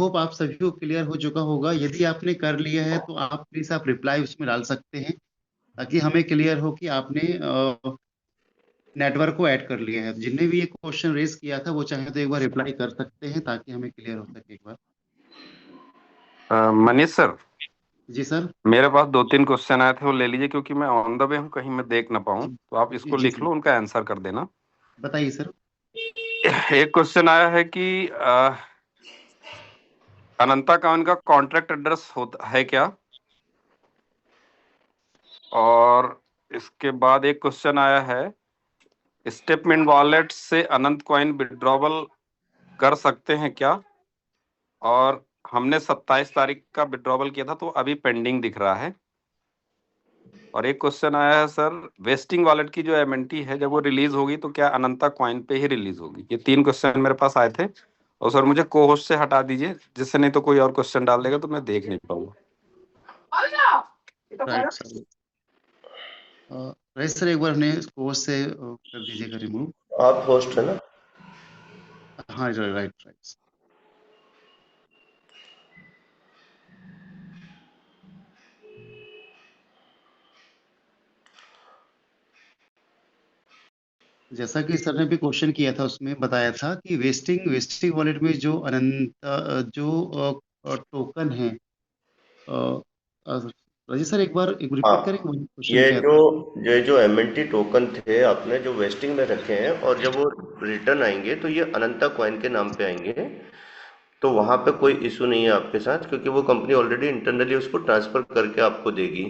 Hope आप सभी को क्लियर हो चुका होगा। यदि आपने कर लिया है तो आप प्लीज आप रिप्लाई उसमें डाल सकते हैं, ताकि हमें क्लियर हो कि आपने नेटवर्क को ऐड कर लिया है। जिनने भी ये क्वेश्चन रेज किया था वो चाहे तो एक बार रिप्लाई कर सकते हैं, ताकि हमें क्लियर हो सके एक बार। मनीष सर, जी सर। मेरे पास दो तीन क्वेश्चन आए थे, वो ले लीजिए, क्योंकि मैं ऑन द वे हूँ, कहीं मैं देख ना पाऊँ, जी तो आप जी इसको जी लिख सर। लो, उनका आंसर कर देना। बताइए सर। एक क्वेश्चन आया है कि अनंता कॉइन का कॉन्ट्रैक्ट एड्रेस होता है क्या? और इसके बाद एक क्वेश्चन आया है, स्टेटमेंट वॉलेट से अनंत कॉइन विड्रॉवल कर सकते हैं क्या? और हमने 27 तारीख का विड्रॉवल किया था, तो अभी पेंडिंग दिख रहा है। और एक क्वेश्चन आया है सर, वेस्टिंग वॉलेट की जो एमएनटी है, जब वो रिलीज होगी तो क्या अनंता कॉइन पे ही रिलीज होगी? ये तीन क्वेश्चन मेरे पास आए थे। और सर मुझे को होस्ट से हटा दीजिए, जिससे नहीं तो कोई और क्वेश्चन डाल देगा तो मैं देख नहीं पाऊंगा। Right sir. राइट सर, एक बार उन्हें कोर्स से कर दीजिएगा रिमूव। आप होस्ट है ना? हाँ राइट राइट। जैसा कि सर ने भी क्वेश्चन किया था, उसमें बताया था कि वेस्टिंग वेस्टिंग वॉलेट में जो अनंत जो टोकन है। अ, अ, राजेश सर, एक बार एक रिपीट हाँ, करेंगे क्वेश्चन ये क्या जो था? ये जो एमएनटी टोकन थे आपने जो वेस्टिंग में रखे हैं, और जब वो रिटर्न आएंगे तो ये अनंता कॉइन के नाम पे आएंगे। तो वहां पे कोई इशू नहीं है आपके साथ, क्योंकि वो कंपनी ऑलरेडी इंटरनली उसको ट्रांसफर करके आपको देगी।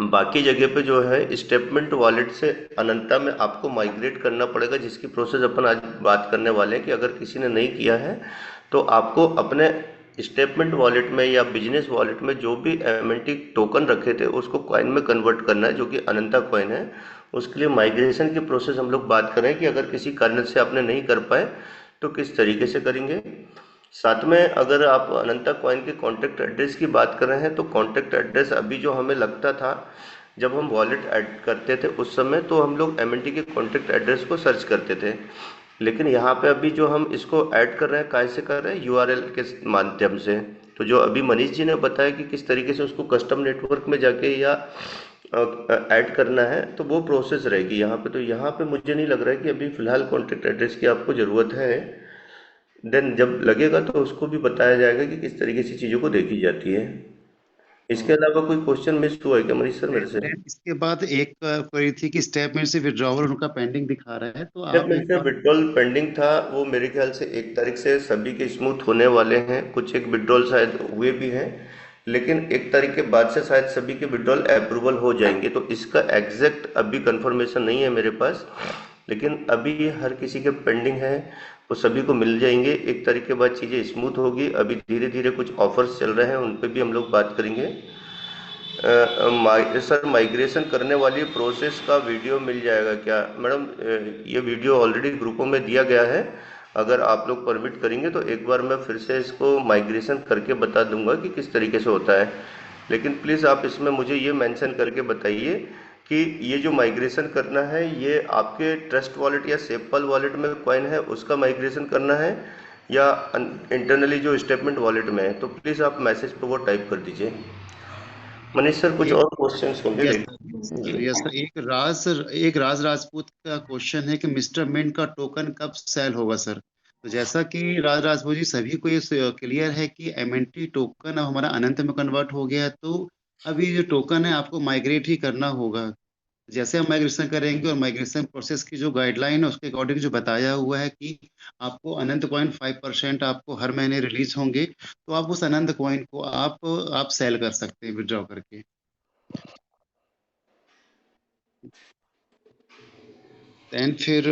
बाकी जगह पे जो है स्टेटमेंट वॉलेट से अनंता में आपको माइग्रेट करना पड़ेगा, जिसकी प्रोसेस अपन आज बात करने वाले हैं। कि अगर किसी ने नहीं किया है तो आपको अपने स्टेटमेंट वॉलेट में या बिजनेस वॉलेट में जो भी एमएनटी टोकन रखे थे उसको कॉइन में कन्वर्ट करना है, जो कि अनंता कॉइन है। उसके लिए माइग्रेशन की प्रोसेस हम लोग बात करें कि अगर किसी कारण से आपने नहीं कर पाए तो किस तरीके से करेंगे। साथ में अगर आप अनंता कॉइन के कॉन्टैक्ट एड्रेस की बात कर रहे हैं, तो कॉन्टैक्ट एड्रेस अभी जो हमें लगता था जब हम वॉलेट ऐड करते थे उस समय, तो हम लोग एमएनटी के कॉन्टैक्ट एड्रेस को सर्च करते थे। लेकिन यहाँ पे अभी जो हम इसको ऐड कर रहे हैं, कैसे कर रहे हैं? यूआरएल के माध्यम से। तो जो अभी मनीष जी ने बताया कि किस तरीके से उसको कस्टम नेटवर्क में जाके या ऐड करना है, तो वो प्रोसेस रहेगी यहाँ पे। तो यहाँ पे मुझे नहीं लग रहा है कि अभी फिलहाल कॉन्टैक्ट एड्रेस की आपको ज़रूरत है। देन जब लगेगा तो उसको भी बताया जाएगा कि किस तरीके से चीज़ों को देखी जाती है। इसके अलावा कोई क्वेश्चन मिस हुआ है क्या मनीष सर मेरे से? देन इसके बाद एक क्वेरी थी कि स्टेप में से विड्रॉवल उनका पेंडिंग दिखा रहा है, तो जब आप मेरे एक से बार। विड्रॉल पेंडिंग था, वो मेरे ख्याल से 1 तारीख से सभी के स्मूथ होने वाले हैं। कुछ एक विड्रॉल शायद हुए भी हैं, लेकिन 1 तारीख के बाद से शायद सभी के विड्रॉल अप्रूवल हो जाएंगे। तो इसका एग्जैक्ट अभी कंफर्मेशन नहीं है मेरे पास, लेकिन अभी ये हर किसी के पेंडिंग है, वो सभी को मिल जाएंगे। 1 तारीख के बाद चीज़ें स्मूथ होगी। अभी धीरे धीरे कुछ ऑफर्स चल रहे हैं, उन पे भी हम लोग बात करेंगे। सर, माइग्रेशन करने वाली प्रोसेस का वीडियो मिल जाएगा क्या मैडम? ये वीडियो ऑलरेडी ग्रुपों में दिया गया है। अगर आप लोग परमिट करेंगे तो एक बार मैं फिर से इसको माइग्रेशन करके बता दूंगा कि किस तरीके से होता है। लेकिन प्लीज़ आप इसमें मुझे ये मेंशन करके बताइए कि ये जो माइग्रेशन करना है, ये आपके ट्रस्ट वॉलेट या सेपल वॉलेट में कॉइन है उसका माइग्रेशन करना है, या इंटरनली जो स्टेटमेंट वॉलेट में है। तो प्लीज़ आप मैसेज पे वो टाइप कर दीजिए। मनीष सर, कुछ एक और क्वेश्चंस होंगे यस लेकिन सर, जी। यस सर, एक राज राजपूत का क्वेश्चन है कि मिस्टर मिंट का टोकन कब सेल होगा सर? तो जैसा कि राज राजपूत जी सभी को ये क्लियर है कि एमएनटी टोकन अब हमारा अनंत में कन्वर्ट हो गया है, तो अब ये जो टोकन है आपको माइग्रेट ही करना होगा। जैसे हम माइग्रेशन करेंगे और माइग्रेशन प्रोसेस की जो गाइडलाइन है उसके अकॉर्डिंग जो बताया हुआ है कि आपको अनंत कॉइन 5% आपको हर महीने रिलीज होंगे, तो आप उस अनंत कॉइन को आप सेल कर सकते हैं विड्रॉ करके। देन फिर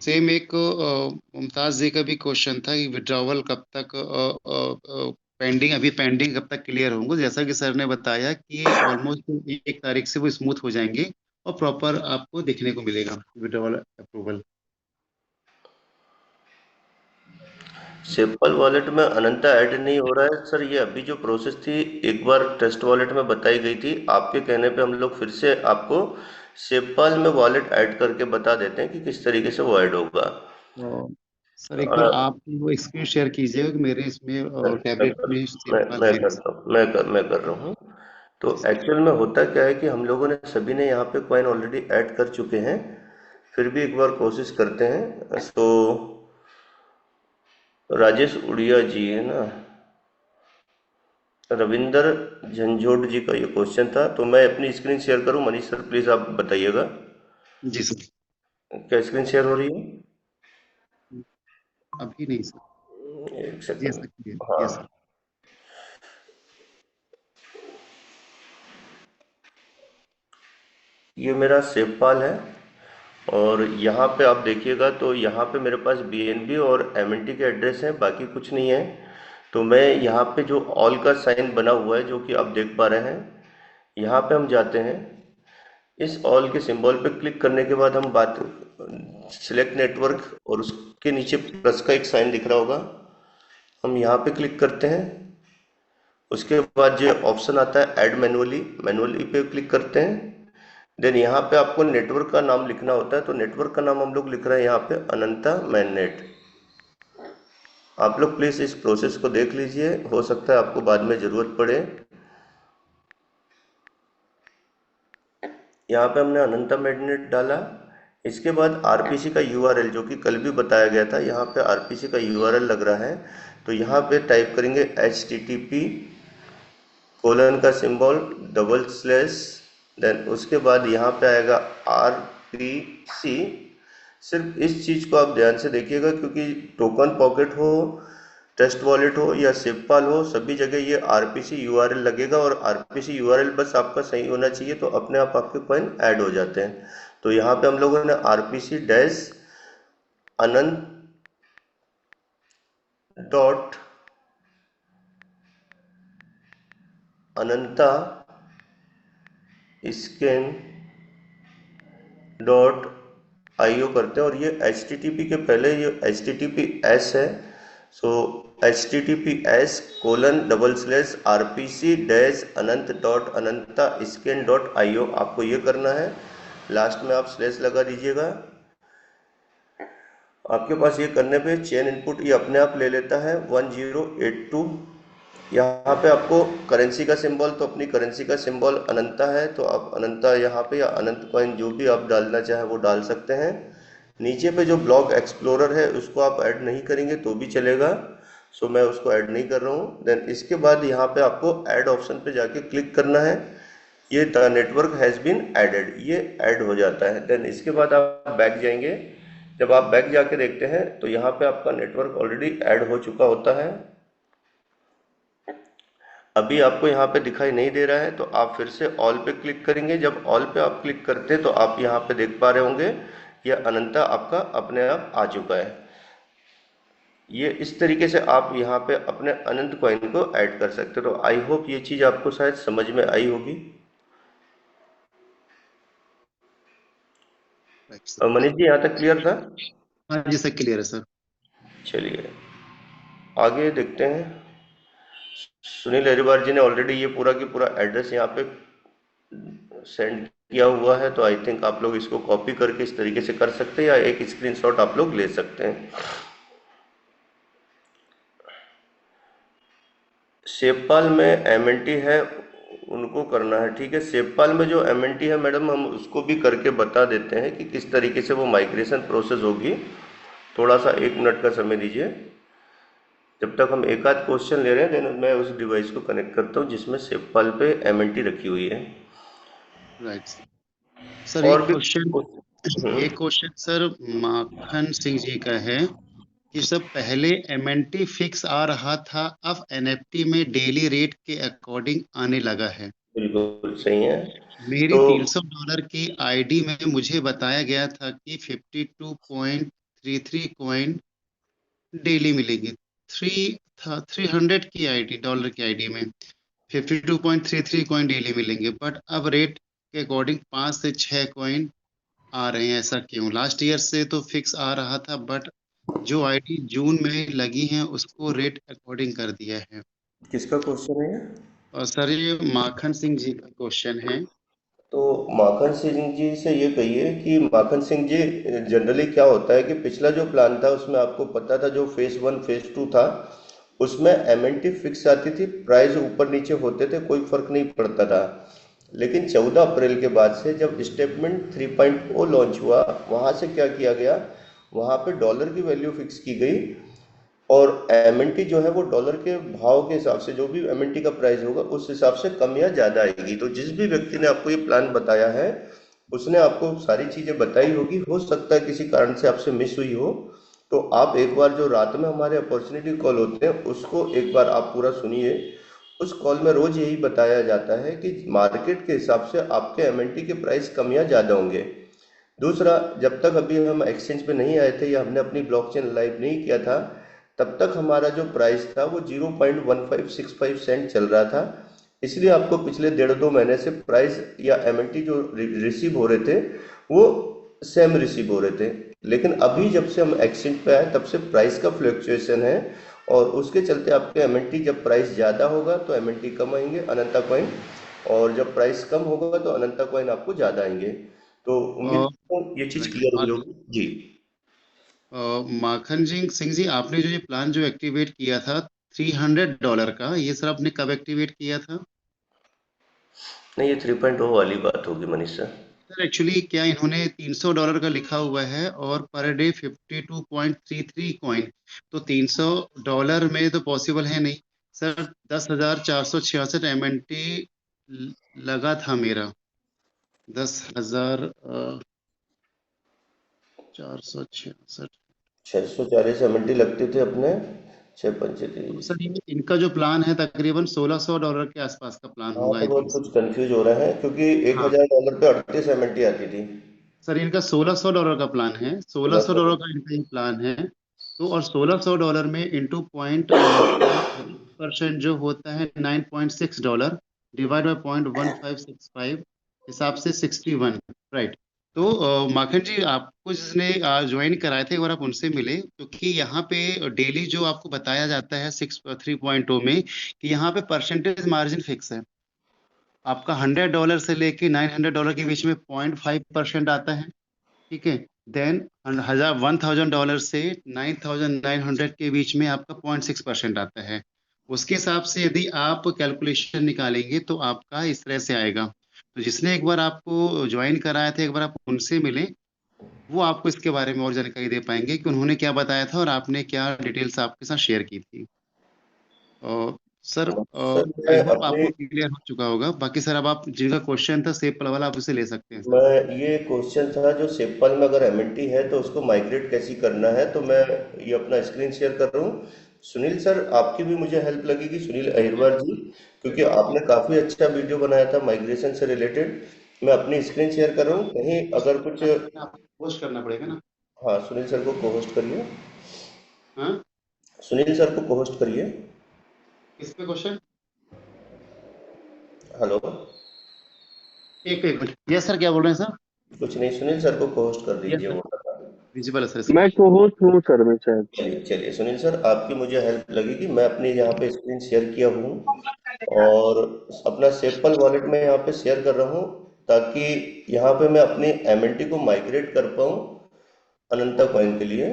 सेम एक मुमताज जी का भी क्वेश्चन था कि विड्रॉवल कब तक पेंडिंग, अभी पेंडिंग कब तक क्लियर होंगे? जैसा कि सर ने बताया कि ऑलमोस्ट 1 तारीख से वो स्मूथ हो जाएंगे और प्रॉपर आपको देखने को मिलेगा विड्रॉवल अप्रूवल। सेपल वॉलेट में अनंता ऐड नहीं हो रहा है सर। ये अभी जो प्रोसेस थी एक बार ट्रस्ट वॉलेट में बताई गई थी। आपके कहने पे हम लोग फिर से आपको सेपल में वॉलेट ऐड करके बता देते हैं कि किस तरीके से वो ऐड होगा। सर एक बार आप वो स्क्रीन शेयर कीजिएगा कि मेरे इसमें टैबलेट में सेव फाइल मैं मेरे करता हूँ, मैं कर रहा हूँ। तो एक्चुअल में होता क्या है कि हम लोगों ने सभी ने यहाँ पे कॉइन ऑलरेडी ऐड कर चुके हैं, फिर भी एक बार कोशिश करते हैं। तो राजेश उड़िया जी है ना, रविंदर झंझोट जी का ये क्वेश्चन था। तो मैं अपनी स्क्रीन शेयर करूँ? मनीष सर प्लीज आप बताइएगा, जी सर। क्या स्क्रीन शेयर हो रही है? अभी नहीं सर। एक जी सेकंड। सर। हाँ, यस सर। ये मेरा सेवपाल है, और यहाँ पे आप देखिएगा तो यहाँ पे मेरे पास बीएनबी और एमएनटी के एड्रेस हैं, बाकी कुछ नहीं है। तो मैं यहाँ पे जो ऑल का साइन बना हुआ है जो कि आप देख पा रहे हैं, यहाँ पे हम जाते हैं। इस ऑल के सिंबल पे क्लिक करने के बाद हम बात सिलेक्ट नेटवर्क, और उसके नीचे प्लस का एक साइन दिख रहा होगा, हम यहाँ पे क्लिक करते हैं। उसके बाद जो ऑप्शन आता है ऐड मैनुअली, मैनुअली पे क्लिक करते हैं। देन यहाँ पे आपको नेटवर्क का नाम लिखना होता है, तो नेटवर्क का नाम हम लोग लिख रहे हैं यहाँ पे अनंता मैननेट। आप लोग प्लीज इस प्रोसेस को देख लीजिए, हो सकता है आपको बाद में जरूरत पड़े। यहाँ पे हमने अनंता मैननेट डाला। इसके बाद आरपीसी का यूआरएल जो कि कल भी बताया गया था, यहाँ पे आरपीसी का यूआरएल लग रहा है। तो यहाँ पे टाइप करेंगे http कोलन का सिंबल डबल स्लैश, देन उसके बाद यहाँ पे आएगा आरपीसी। सिर्फ इस चीज को आप ध्यान से देखिएगा, क्योंकि टोकन पॉकेट हो, टेस्ट वॉलेट हो या सेवपाल हो, सभी जगह ये आरपीसी यूआरएल लगेगा, और आरपीसी यूआरएल बस आपका सही होना चाहिए, तो अपने आप आपके कॉइन ऐड हो जाते हैं। तो यहाँ पे हम लोगों ने RPC dash Anant dot Ananta scan dot IO करते हैं, और ये HTTP के पहले ये HTTPS है। So HTTPS colon double slash RPC dash Anant dot Ananta scan dot IO, आपको ये करना है। लास्ट में आप स्लैश लगा दीजिएगा। आपके पास ये करने पे चेन इनपुट ये अपने आप ले लेता है 1082। यहाँ पे आपको करेंसी का सिंबल, तो अपनी करेंसी का सिंबल अनंता है, तो आप अनंता यहाँ पे या अनंत कॉइन जो भी आप डालना चाहे वो डाल सकते हैं। नीचे पे जो ब्लॉक एक्सप्लोरर है उसको आप ऐड नहीं करेंगे तो भी चलेगा, सो मैं उसको ऐड नहीं कर रहा हूँ। देन इसके बाद यहाँ पे आपको ऐड ऑप्शन पे जाके क्लिक करना है। ये the network has been added, ये ऐड हो जाता है। देन इसके बाद आप बैक जाएंगे। जब आप बैक जाके देखते हैं तो यहाँ पे आपका नेटवर्क ऑलरेडी ऐड हो चुका होता है। अभी आपको यहाँ पे दिखाई नहीं दे रहा है, तो आप फिर से ऑल पे क्लिक करेंगे। जब ऑल पे आप क्लिक करते हैं तो आप यहाँ पे देख पा रहे होंगे ये अनंता आपका अपने आप आ चुका है। ये इस तरीके से आप यहाँ पे अपने अनंत कॉइन को ऐड कर सकते हो। तो आई होप ये चीज आपको शायद समझ में आई होगी। मनीष जी यहाँ तक क्लियर था? हाँ जी सर, क्लियर है सर। चलिए आगे देखते हैं। सुनील हरिवार जी ने ऑलरेडी ये पूरा की पूरा एड्रेस यहाँ पे सेंड किया हुआ है, तो आई थिंक आप लोग इसको कॉपी करके इस तरीके से कर सकते हैं, या एक स्क्रीनशॉट आप लोग ले सकते हैं। सेवपाल में एमएनटी है, उनको करना है, ठीक है। सेवपाल में जो एमएनटी है मैडम, हम उसको भी करके बता देते हैं कि किस तरीके से वो माइग्रेशन प्रोसेस होगी। थोड़ा सा 1 मिनट का समय दीजिए। जब तक हम एक आध क्वेश्चन ले रहे हैं, देन मैं उस डिवाइस को कनेक्ट करता हूँ जिसमें सेवपाल पे एमएनटी रखी हुई है। Right sir. और भी एक क्वेश्चन सर माखन सिंह जी का है कि सब पहले एमएनटी फिक्स आ रहा था, अब एनएफटी में डेली रेट के अकॉर्डिंग आने लगा है। बिल्कुल सही है। मेरी तो $300 की आईडी में मुझे बताया गया था कि 52.33 कॉइन डेली मिलेंगे। 300 की आईडी, डॉलर की आईडी में 52.33 कॉइन डेली मिलेंगे, बट अब रेट के अकॉर्डिंग 5 से 6 कॉइन आ रहे हैं। ऐसा क्यों? लास्ट ईयर से तो फिक्स आ रहा था, बट जो आईडी जून में लगी हैं उसको रेट अकॉर्डिंग कर दिया है। किसका क्वेश्चन है ये? और सर ये माखन सिंह जी का क्वेश्चन है। तो माखन सिंह जी से ये कहिए कि माखन सिंह जी, जनरली क्या होता है कि पिछला जो प्लान था उसमें आपको पता था, जो फेज 1 फेज 2 था उसमें एमएनटी फिक्स आती थी, प्राइस ऊपर नीचे होते थे, कोई फर्क नहीं पड़ता था। लेकिन 14 अप्रैल के बाद से जब स्टेटमेंट 3.0 लॉन्च हुआ, वहाँ से क्या किया गया, वहाँ पे डॉलर की वैल्यू फिक्स की गई और एमएनटी जो है वो डॉलर के भाव के हिसाब से, जो भी एमएनटी का प्राइस होगा उस हिसाब से कम या ज़्यादा आएगी। तो जिस भी व्यक्ति ने आपको ये प्लान बताया है उसने आपको सारी चीज़ें बताई होगी, हो सकता है किसी कारण से आपसे मिस हुई हो। तो आप एक बार जो रात में हमारे अपॉर्चुनिटी कॉल होते हैं उसको एक बार आप पूरा सुनिए। उस कॉल में रोज यही बताया जाता है कि मार्केट के हिसाब से आपके एमएनटी के प्राइस कम या ज़्यादा होंगे। दूसरा, जब तक अभी हम एक्सचेंज पे नहीं आए थे या हमने अपनी ब्लॉकचेन लाइव नहीं किया था, तब तक हमारा जो प्राइस था वो 0.1565 सेंट चल रहा था। इसलिए आपको पिछले 1.5-2 महीने से प्राइस या एमएनटी जो रिसीव हो रहे थे वो सेम रिसीव हो रहे थे। लेकिन अभी जब से हम एक्सचेंज पे आए तब से प्राइस का फ्लक्चुएशन है, और उसके चलते आपके एमएनटी, जब प्राइस ज़्यादा होगा तो एमएनटी कम आएंगे अनंता कॉइन, और जब प्राइस कम होगा तो अनंता कॉइन आपको ज़्यादा आएंगे। तो उम्मीद और करता हूँ ये चीज़ राइट। क्लियर हुई और होगी जी। माखन सिंह जी, आपने जो ये प्लान जो एक्टिवेट किया था $300 का, ये सर आपने कब एक्टिवेट किया था? नहीं, ये 3.0 वाली बात होगी मनीष सर। सर एक्चुअली क्या इन्होंने $300 का लिखा हुआ है और पर डे 52.33 कॉइन, तो $300 में तो पॉसिबल है नहीं सर। 10,466 MNT लगा था मेरा। 10,466। 640 MNT लगते थे अपने, 6 पंचे तो 30। सर इनका जो प्लान है तकरीबन $1,600 के आसपास का प्लान हाँ, होगा तो आई वो थिंक। कुछ कंफ्यूज हो रहे हैं क्योंकि एक हाँ हजार डॉलर पे 38 MNT आती थी। सर, इनका $1,600 का प्लान है। सोलह सोलह सौ सौ डॉलर का इनका ये प्लान है। तो और $1,600 में इंटू पॉइंट 5% जो होता है $9.6, डिवाइड बाई 0.1565, हिसाब से 61। राइट। तो माखन जी, आपको जिसने ज्वाइन कराए थे, एक बार आप उनसे मिले, क्योंकि यहाँ पे डेली जो आपको बताया जाता है 3.0 में कि यहाँ पे परसेंटेज मार्जिन फिक्स है। आपका $100 से लेके $900 के बीच में 0.5% आता है। ठीक है। देन 1,000 से 9,900 के बीच में आपका 0.6% आता है। उसके हिसाब से यदि आप कैलकुलेशन निकालेंगे तो आपका इस तरह से आएगा। तो जिसने एक बार आपको ज्वाइन कराया था, एक बार आप उनसे मिले, वो आपको इसके बारे में और जानकारी दे पाएंगे कि उन्होंने क्या बताया था और आपने क्या डिटेल्स आपके साथ शेयर की थी। सर, सर आई मैं होप अपने आपको क्लियर हो चुका होगा। बाकी सर, अब आप जिनका क्वेश्चन था सेप वाला, आप उसे ले सकते हैं सर। मैं ये क्वेश्चन था, जो सेपल में अगर एमएनटी है तो उसको माइग्रेट कैसे करना है, तो मैं ये अपना स्क्रीन शेयर कर रहा हूँ। सुनील सर, आपकी भी मुझे हेल्प लगेगी, सुनील अहिरवार जी, क्योंकि आपने काफ़ी अच्छा वीडियो बनाया था माइग्रेशन से रिलेटेड। मैं अपनी स्क्रीन शेयर कर रहा हूँ, कहीं अगर कुछ। आपको पोस्ट करना पड़ेगा ना। हाँ, सुनील सर को को होस्ट करिए। हाँ, सुनील सर को को होस्ट करिए। किस पे क्वेश्चन? हेलो। एक मिनट। यस सर, क्या बोल रहे हैं सर? कुछ नहीं, सुनील सर को को होस्ट कर यस दीजिए, सर, वो लगा। विजिबल है सर मैं स्क्रीन। को होस्ट हूँ सर में शायद। चलिए चलिए, सुनील सर आपकी मुझे हेल्प लगेगी। मैं अपनी यहाँ पे स्क्रीन शेयर किया हूँ और अपना सेपल वॉलेट में यहाँ पे शेयर कर रहा हूँ, ताकि यहाँ पे मैं अपनी एमएनटी को माइग्रेट कर पाऊँ अनंता कॉइन के लिए।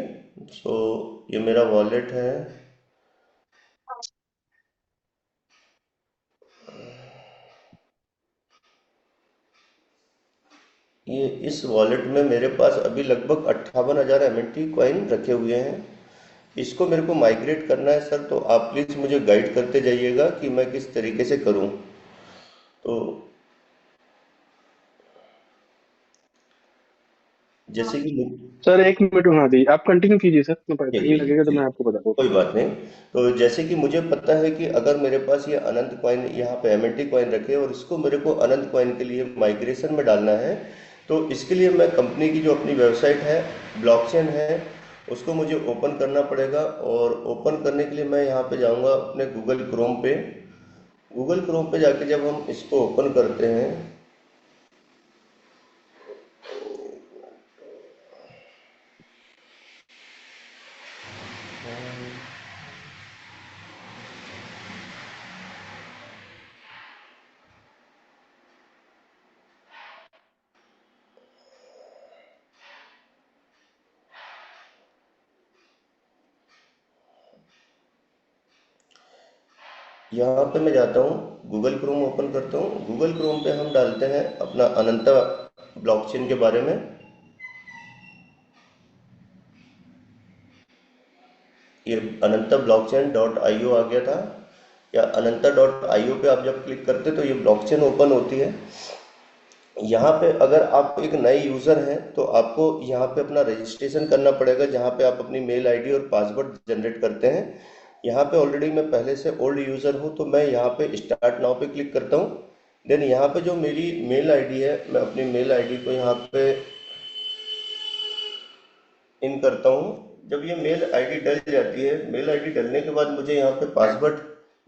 सो ये मेरा वॉलेट है। ये इस वॉलेट में मेरे पास अभी लगभग 58,000 एमएनटी कॉइन रखे हुए हैं। इसको मेरे को माइग्रेट करना है सर, तो आप प्लीज़ मुझे गाइड करते जाइएगा कि मैं किस तरीके से करूँ। तो जैसे कि सर एक मिनट बना दीजिए, आप कंटिन्यू कीजिए सर, मैं टाइम चलिए लगेगा तो चलिए, मैं आपको बता दूँ। कोई बात नहीं। तो जैसे कि मुझे पता है कि अगर मेरे पास ये अनंत कॉइन यहाँ पे एमएनटी कॉइन रखे और इसको मेरे को अनंत कॉइन के लिए माइग्रेशन में डालना है, तो इसके लिए मैं कंपनी की जो अपनी वेबसाइट है, ब्लॉकचेन है, उसको मुझे ओपन करना पड़ेगा। और ओपन करने के लिए मैं यहाँ पे जाऊँगा अपने गूगल क्रोम पे। गूगल क्रोम पे जाके जब हम इसको ओपन करते हैं, यहाँ पे मैं जाता हूँ, गूगल क्रोम ओपन करता हूँ। गूगल क्रोम पे हम डालते हैं अपना अनंता ब्लॉकचेन के बारे में। ये अनंता ब्लॉकचेन डॉट आई ओ आ गया था, या अनंता डॉट आई ओ पे आप जब क्लिक करते तो ये ब्लॉकचेन ओपन होती है। यहाँ पे अगर आप एक नए यूज़र हैं तो आपको यहाँ पे अपना रजिस्ट्रेशन करना पड़ेगा, जहाँ पे आप अपनी मेल आईडी और पासवर्ड जनरेट करते हैं। यहाँ पे ऑलरेडी मैं पहले से ओल्ड यूज़र हूँ, तो मैं यहाँ पे स्टार्ट नाउ पे क्लिक करता हूँ। देन यहाँ पे जो मेरी मेल आईडी है, मैं अपनी मेल आईडी को यहाँ पे इन करता हूँ। जब ये मेल आईडी डल जाती है, मेल आईडी डलने के बाद मुझे यहाँ पे पासवर्ड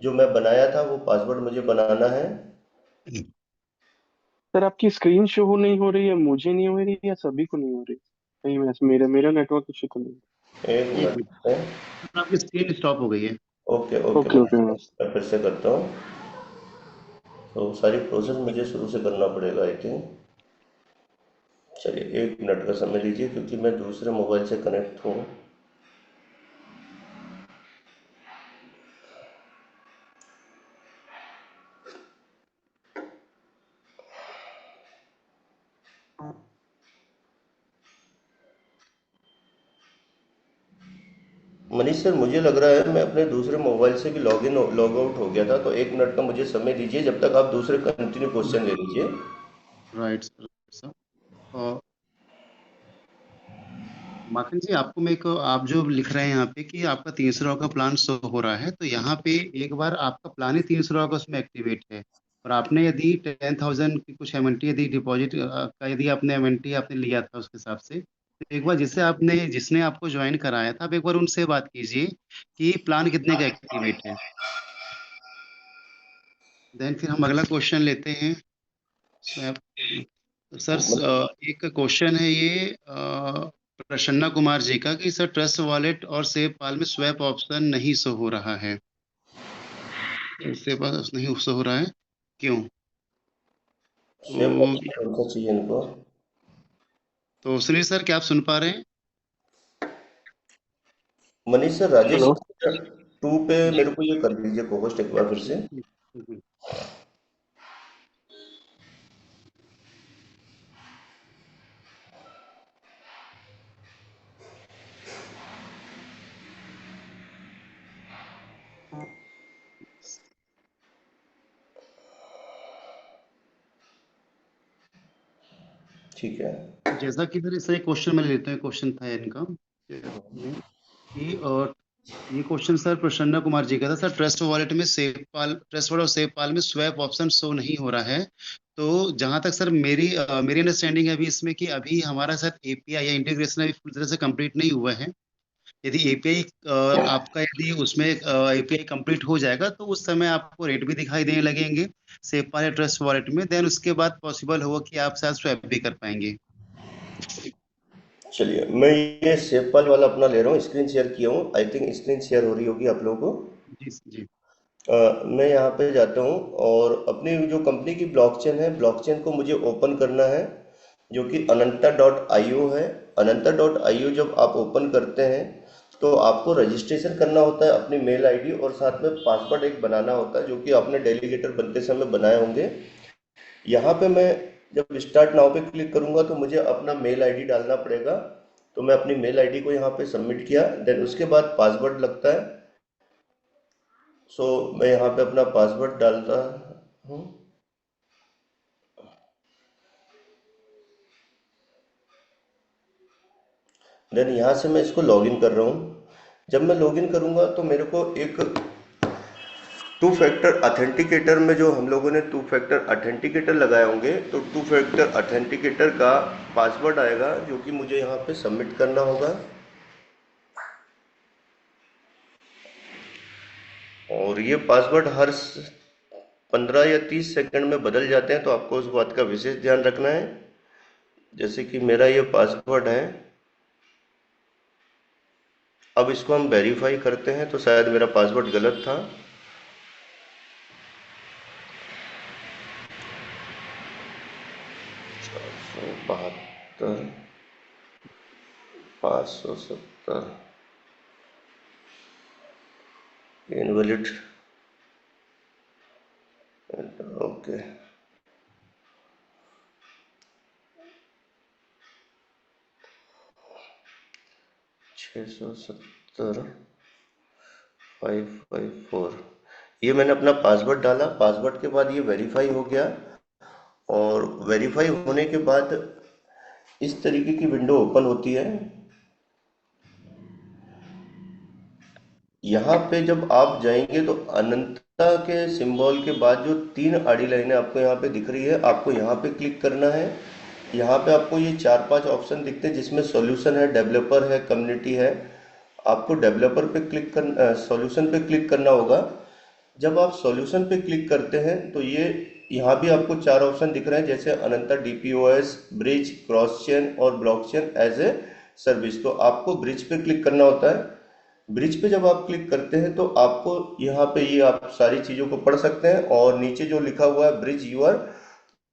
जो मैं बनाया था वो पासवर्ड मुझे बनाना है। सर आपकी स्क्रीन शो नहीं हो रही है, मुझे नहीं हो रही है, या सभी को नहीं हो रही? नहीं, वैसे मेरा मेरा नेटवर्क इशू तो नहीं। एक एक मिनट मिनट, है। आपकी स्क्रीन स्टॉप हो गई है। ओके ओके, ओके ओके हाँ। मैं फिर से करता हूँ। तो सारी प्रोसेस मुझे शुरू से करना पड़ेगा आई थिंक। चलिए 1 मिनट का समय लीजिए, क्योंकि मैं दूसरे मोबाइल से कनेक्ट हूँ। मनीष सर, मुझे लग रहा है मैं अपने दूसरे मोबाइल से भी लॉग आउट हो गया था, तो 1 मिनट का मुझे समय दीजिए, जब तक आप दूसरे कंटिन्यू क्वेश्चन ले लीजिए। Right sir. और माखन जी, आपको मैं एक, आप जो लिख रहे हैं यहाँ पे कि आपका 300 का प्लान शो हो रहा है, तो यहाँ पे एक बार आपका प्लान ही 300 का उसमें एक्टिवेट है, और आपने यदि 10,000 की कुछ एमएनटी यदि डिपॉजिट का यदि आपने एमएनटी आपने लिया था उसके हिसाब से, तो एक बार जिसने आपको ज्वाइन कराया था, आप एक बार उनसे बात कीजिए कि प्लान कितने का एक्टिवेट है। देन फिर हम अगला क्वेश्चन लेते हैं। स्वैप, सर एक क्वेश्चन है ये प्रसन्ना कुमार जी का कि सर ट्रस्ट वॉलेट और सेव पाल में स्वैप ऑप्शन नहीं शो हो रहा है, सेव पाल नहीं शो हो रहा है, क्यों? शेप तो ऑप्शन कौन सा चाहिए इनको? तो सुनील सर, क्या आप सुन पा रहे हैं? Manish sir, Rajesh hello. 2 पे जी मेरे को ये कर दीजिए कोहोस्ट एक बार फिर से। जी, जी, ठीक है। जैसा कि सर इसका एक क्वेश्चन मैं लेता हूँ, क्वेश्चन था इनका कि ये क्वेश्चन सर प्रसन्ना कुमार जी का था। सर ट्रस्ट वॉलेट और सेव पाल में स्वैप ऑप्शन शो नहीं हो रहा है, तो जहां तक सर मेरी अंडरस्टैंडिंग है अभी इसमें कि अभी हमारा सर एपीआई या इंटीग्रेशन अभी पूरी तरह से कंप्लीट नहीं हुआ है। यदि एपीआई आपका यदि उसमें एपीआई कंप्लीट हो जाएगा तो उस समय आपको रेट भी दिखाई देने लगेंगे सेव पाल या ट्रस्ट वॉलेट में, देन उसके बाद पॉसिबल होगा कि आप शायद स्वैप भी कर पाएंगे। चलिए, मैं ये सेवपाल वाला अपना ले रहा हूँ, स्क्रीन शेयर किया हूँ। आई थिंक स्क्रीन शेयर हो रही होगी आप लोगों को। जी जी। मैं यहाँ पे जाता हूँ और अपनी जो कंपनी की ब्लॉकचेन है, ब्लॉकचेन को मुझे ओपन करना है, जो कि अनंता डॉट आई ओ है। अनंता डॉट आई ओ जब आप ओपन करते हैं तो आपको रजिस्ट्रेशन करना होता है अपनी मेल आईडी, और साथ में पासवर्ड एक बनाना होता है, जो कि आपने डेलीगेटर बनते समय बनाए होंगे। यहाँ पे मैं जब स्टार्ट नाउ पे क्लिक करूँगा तो मुझे अपना मेल आईडी डालना पड़ेगा। तो मैं अपनी मेल आईडी को यहाँ पे सबमिट किया, देन उसके बाद पासवर्ड लगता है। सो मैं यहाँ पे अपना पासवर्ड डालता हूँ। देन यहाँ से मैं इसको लॉगिन कर रहा हूँ। जब मैं लॉगिन करूँगा तो मेरे को एक टू फैक्टर ऑथेंटिकेटर में, जो हम लोगों ने टू फैक्टर ऑथेंटिकेटर लगाए होंगे, तो टू फैक्टर ऑथेंटिकेटर का पासवर्ड आएगा, जो कि मुझे यहाँ पे सबमिट करना होगा। और ये पासवर्ड हर 15 या 30 सेकंड में बदल जाते हैं, तो आपको उस बात का विशेष ध्यान रखना है। जैसे कि मेरा ये पासवर्ड है। अब इसको हम वेरीफाई करते हैं, तो शायद मेरा पासवर्ड गलत था। 472 570 इनवैलिड ओके, 670,554। ये मैंने अपना पासवर्ड डाला, पासवर्ड के बाद ये वेरीफाई हो गया, और वेरीफाई होने के बाद इस तरीके की विंडो ओपन होती है। यहाँ पे जब आप जाएंगे तो अनंतता के सिंबल के बाद जो 3 आड़ी लाइनें आपको यहाँ पे दिख रही है, आपको यहाँ पे क्लिक करना है। यहाँ पे आपको ये 4-5 ऑप्शन दिखते हैं, जिसमें सॉल्यूशन है, डेवलपर है, कम्युनिटी है। आपको डेवलपर पे क्लिक करना, सॉल्यूशन पे क्लिक करना होगा। जब आप सॉल्यूशन पे क्लिक करते हैं तो ये यहाँ भी आपको 4 ऑप्शन दिख रहे हैं, जैसे अनंता डीपीओएस, ब्रिज, क्रॉस चेन और ब्लॉकचेन एज ए सर्विस। तो आपको ब्रिज पे क्लिक करना होता है। ब्रिज पे जब आप क्लिक करते हैं तो आपको यहाँ पे ये आप सारी चीज़ों को पढ़ सकते हैं, और नीचे जो लिखा हुआ है ब्रिज यूर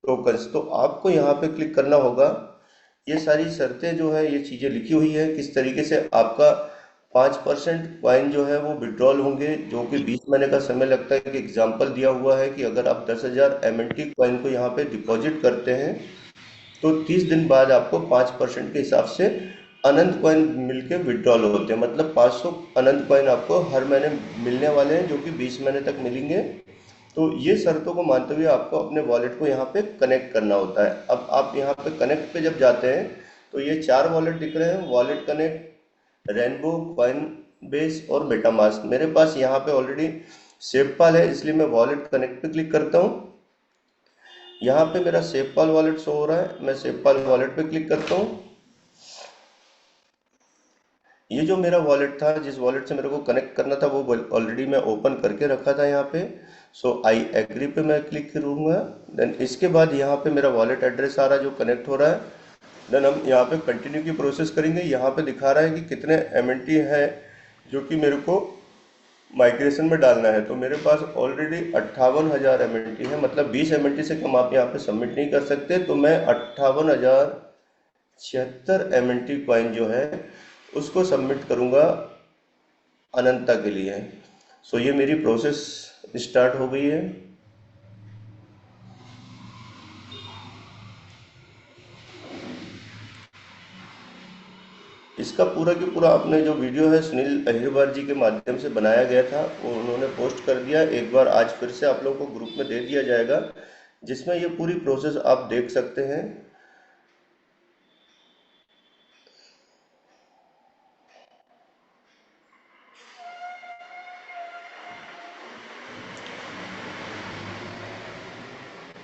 टोकन्स, तो आपको यहाँ पे क्लिक करना होगा। ये सारी शर्तें जो है, ये चीज़ें लिखी हुई है किस तरीके से आपका 5% कॉइन जो है वो विड्रॉल होंगे, जो कि 20 महीने का समय लगता है। कि एग्जाम्पल दिया हुआ है कि अगर आप 10,000 MNT कॉइन को यहाँ पे डिपॉजिट करते हैं तो 30 दिन बाद आपको 5% के हिसाब से अनंत कॉइन मिलके विड्रॉल होते हैं। मतलब 500 अनंत कॉइन आपको हर महीने मिलने वाले हैं, जो कि 20 महीने तक मिलेंगे। तो ये शर्तों को मानते हुए आपको अपने वॉलेट को यहाँ पे कनेक्ट करना होता है। अब आप यहाँ पे कनेक्ट पे जब जाते हैं तो ये 4 वॉलेट दिख रहे हैं, wallet connect, rainbow, coin base और मेटामास्क। मेरे पास यहाँ पे ऑलरेडी सेवपाल है, इसलिए मैं वॉलेट कनेक्ट पे क्लिक करता हूँ। यहाँ पे मेरा सेवपाल वॉलेट शो हो रहा है, मैं सेवपाल वॉलेट पे क्लिक करता हूँ। ये जो मेरा वॉलेट था, जिस वॉलेट से मेरे को कनेक्ट करना था, वो ऑलरेडी मैं ओपन करके रखा था यहाँ पे। सो आई एग्री पे मैं क्लिक करूँगा। देन इसके बाद यहाँ पे मेरा वॉलेट एड्रेस आ रहा है जो कनेक्ट हो रहा है। देन हम यहाँ पे कंटिन्यू की प्रोसेस करेंगे। यहाँ पे दिखा रहा है कि कितने MNT है जो कि मेरे को माइग्रेशन में डालना है। तो मेरे पास ऑलरेडी 58,000 MNT है, मतलब 20 MNT से कम आप यहाँ पे सबमिट नहीं कर सकते। तो मैं 58,076 MNT कॉइन जो है उसको सबमिट करूँगा अनंता के लिए। सो ये मेरी प्रोसेस स्टार्ट हो गई है। इसका पूरा की पूरा आपने जो वीडियो है सुनील अहिरवार जी के माध्यम से बनाया गया था, वो उन्होंने पोस्ट कर दिया। एक बार आज फिर से आप लोगों को ग्रुप में दे दिया जाएगा, जिसमें ये पूरी प्रोसेस आप देख सकते हैं।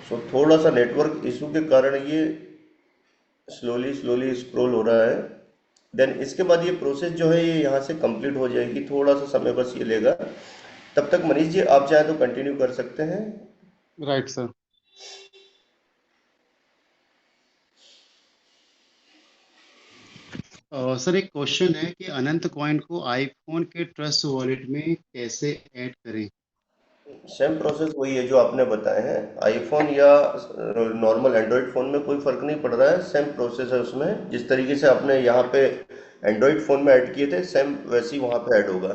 सो थोड़ा सा नेटवर्क इशू के कारण ये स्लोली स्क्रॉल हो रहा है। देन इसके बाद ये प्रोसेस जो है ये यहाँ से कंप्लीट हो जाएगी। थोड़ा सा समय बस ये लेगा। तब तक मनीष जी आप चाहे तो कंटिन्यू कर सकते हैं। Right sir. सर एक क्वेश्चन है कि अनंत कॉइन को आईफोन के ट्रस्ट वॉलेट में कैसे ऐड करें? सेम प्रोसेस वही है जो आपने बताए हैं। आईफोन या नॉर्मल एंड्रॉयड फ़ोन में कोई फ़र्क नहीं पड़ रहा है, सेम प्रोसेस है उसमें। जिस तरीके से आपने यहाँ पे एंड्रॉयड फ़ोन में ऐड किए थे, सेम वैसे ही वहाँ पे ऐड होगा।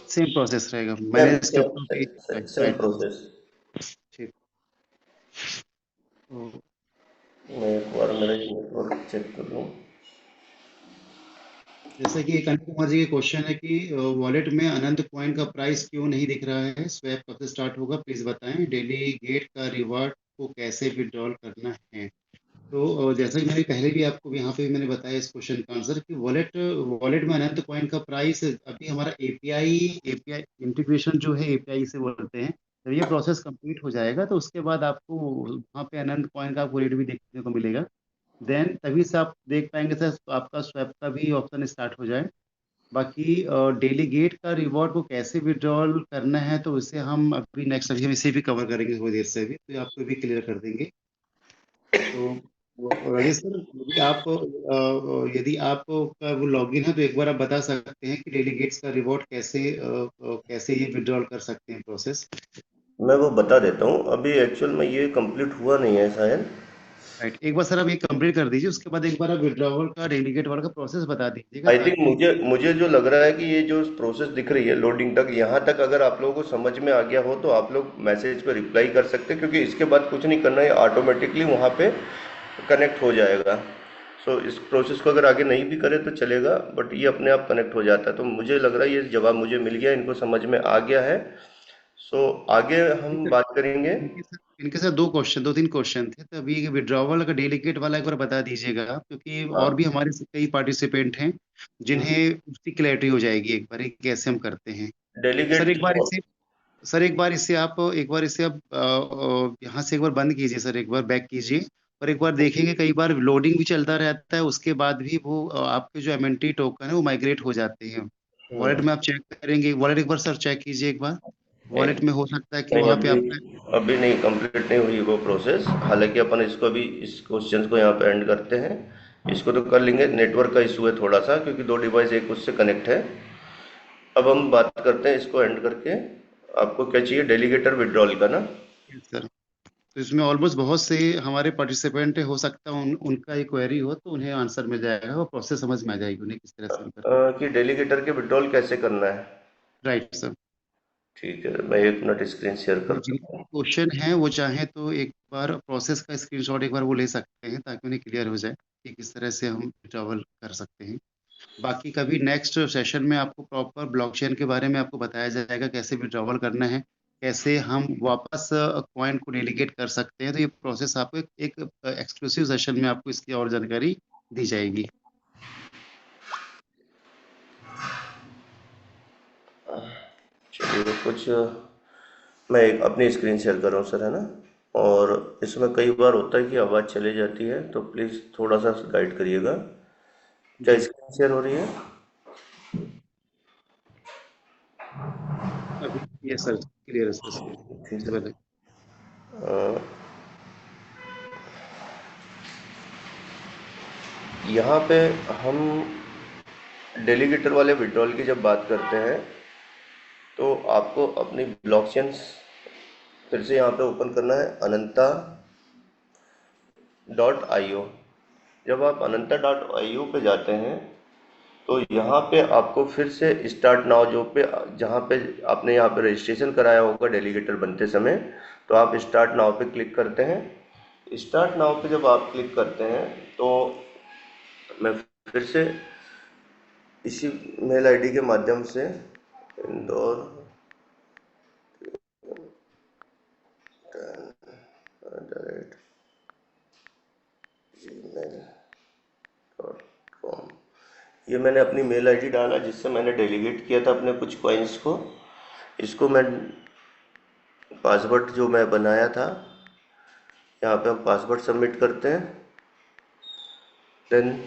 सेम प्रोसेस रहेगा। सेम मैनेज सेम क्रिप्टो भी सेम राइट। प्रोसेस। ठीक। तो मैं एक बार मेरा नेटवर्क चेक कर लूँ। जैसे कि एक अनिल कुमार जी के क्वेश्चन है कि वॉलेट में अनंत कॉइन का प्राइस क्यों नहीं दिख रहा है, स्वैप कब से स्टार्ट होगा, प्लीज बताएं। डेली गेट का रिवार्ड को कैसे विड्रॉल करना है? तो जैसा कि मैंने पहले भी आपको यहाँ पे भी मैंने बताया इस क्वेश्चन का आंसर कि वॉलेट वॉलेट में अनंत कॉइन का प्राइस अभी हमारा एपीआई इंटीग्रेशन जो है एपीआई से बोलते हैं। जब ये प्रोसेस कंप्लीट हो जाएगा तो उसके बाद आपको वहाँ पे अनंत कॉइन का आपको रेट भी देखने को मिलेगा। देन तभी से आप देख पाएंगे सर आपका स्वैप का भी ऑप्शन स्टार्ट हो जाए। बाकी डेली गेट का रिवॉर्ड को कैसे विड्रॉल करना है तो उसे हम अभी नेक्स्ट अभी हम इसे भी कवर करेंगे थोड़ी देर से, अभी तो आपको भी क्लियर कर देंगे। तो राजेश सर यदि आप का वो लॉगिन है तो एक बार आप बता सकते हैं कि डेली गेट्स का रिवॉर्ड कैसे ये विड्रॉल कर सकते हैं प्रोसेस। मैं वो बता देता हूँ। अभी एक्चुअल में ये कंप्लीट हुआ नहीं है शायद। राइट, एक बार सर आप ये कंप्लीट कर दीजिए, उसके बाद एक बार आप विड्रॉवल का डेलीगेट वाला का प्रोसेस बता दीजिएगा आई थिंक ताकि। मुझे मुझे जो लग रहा है कि ये जो प्रोसेस दिख रही है लोडिंग तक, यहाँ तक अगर आप लोगों को समझ में आ गया हो तो आप लोग मैसेज पे रिप्लाई कर सकते हैं, क्योंकि इसके बाद कुछ नहीं करना है, ऑटोमेटिकली वहाँ पे कनेक्ट हो जाएगा। सो इस प्रोसेस को अगर आगे नहीं भी करें तो चलेगा, बट ये अपने आप कनेक्ट हो जाता है। तो मुझे लग रहा है ये जवाब मुझे मिल गया, इनको समझ में आ गया है। सो आगे हम सर, बात करेंगे। इनके सर दो तीन क्वेश्चन थे, तो अभी विड्रॉवल का डेलीगेट वाला एक बार बता दीजिएगा आप, क्योंकि और भी हाँ। हमारे से कई पार्टिसिपेंट हैं जिन्हें उसकी क्लैरिटी हो जाएगी एक बार, ये कैसे हम करते हैं। Sir delegate. एक बार इसे सर एक बार इसे आप यहाँ से एक बार बंद कीजिए सर, एक बार बैक कीजिए, और एक बार देखेंगे कई बार लोडिंग भी चलता रहता है, उसके बाद भी वो आपके जो एमएनटी टोकन है वो माइग्रेट हो जाते हैं। वॉलेट में आप चेक करेंगे, वॉलेट एक बार सर चेक कीजिए एक बार, नहीं, वॉलेट में हो सकता है कि नहीं, वहाँ पे अभी आपका। अभी नहीं, कंप्लीट नहीं हुई वो प्रोसेस। हालांकि अपन इसको अभी इस क्वेश्चन को यहाँ पे एंड करते हैं। इसको तो कर लेंगे, नेटवर्क का इशू है थोड़ा सा, क्योंकि दो डिवाइस एक उससे कनेक्ट है। अब हम बात करते हैं इसको एंड करके। आपको क्या चाहिए, डेलीगेटर विड्रॉल का ना? सर तो इसमें ऑलमोस्ट बहुत से हमारे पार्टिसिपेंट हो सकता है उनका एक क्वेरी हो तो उन्हें आंसर मिल जाएगा, वो प्रोसेस समझ में आ जाएगी उन्हें किस तरह से हम करते कि डेलीगेटर के विड्रॉल कैसे करना है। हैं। Right sir. ठीक है, मैं 1 मिनट स्क्रीन शेयर तो करता जिनके हूँ। क्वेश्चन है वो चाहे तो एक बार प्रोसेस का स्क्रीनशॉट एक बार वो ले सकते हैं, ताकि उन्हें क्लियर हो जाए कि किस तरह से हम ट्रैवल कर सकते हैं। बाकी कभी नेक्स्ट सेशन में आपको प्रॉपर ब्लॉकचेन के बारे में आपको बताया जाएगा, कैसे विड्रॉवल करना है, कैसे हम वापस कॉइन को डेलीगेट कर सकते हैं। तो ये प्रोसेस आपको एक एक्सक्लूसिव सेशन में आपको इसकी और जानकारी दी जाएगी। चलिए, कुछ मैं एक अपनी स्क्रीन शेयर कर रहा हूँ सर, है ना? और इसमें कई बार होता है कि आवाज़ चली जाती है, तो प्लीज़ थोड़ा सा गाइड करिएगा। क्या जी स्क्रीन शेयर हो रही है? अभी ये सर क्लियर है सर, इसमें ठीक है। विजिबल है। अ, यहाँ पे हम डेलीगेटर वाले विड्रॉल की जब बात करते हैं, तो आपको अपनी ब्लॉकचेन फिर से यहाँ पे ओपन करना है, अनंता.io। जब आप अनंता.io पे जाते हैं, तो यहाँ पे आपको फिर से स्टार्ट नाउ जो पे, जहाँ पे आपने यहाँ पे रजिस्ट्रेशन कराया होगा डेलीगेटर बनते समय, तो आप स्टार्ट नाउ पे क्लिक करते हैं। स्टार्ट नाउ पे जब आप क्लिक करते हैं, तो मैं फिर से इसी मेल आईडी के माध्यम से इंदौर gmail.com, ये मैंने अपनी मेल आईडी डाला जिससे मैंने डेलीगेट किया था अपने कुछ कॉइन्स को। इसको मैं पासवर्ड जो मैं बनाया था, यहाँ पे हम पासवर्ड सबमिट करते हैं। देन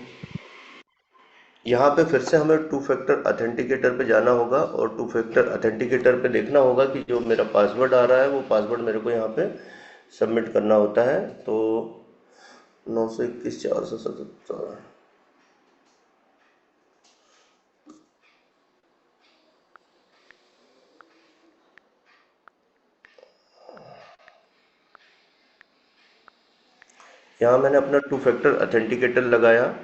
यहाँ पे फिर से हमें टू फैक्टर अथेंटिकेटर पे जाना होगा, और टू फैक्टर अथेंटिकेटर पे देखना होगा कि जो मेरा पासवर्ड आ रहा है वो पासवर्ड मेरे को यहाँ पे सबमिट करना होता है। तो 921 477। यहाँ मैंने अपना टू फैक्टर अथेंटिकेटर लगाया।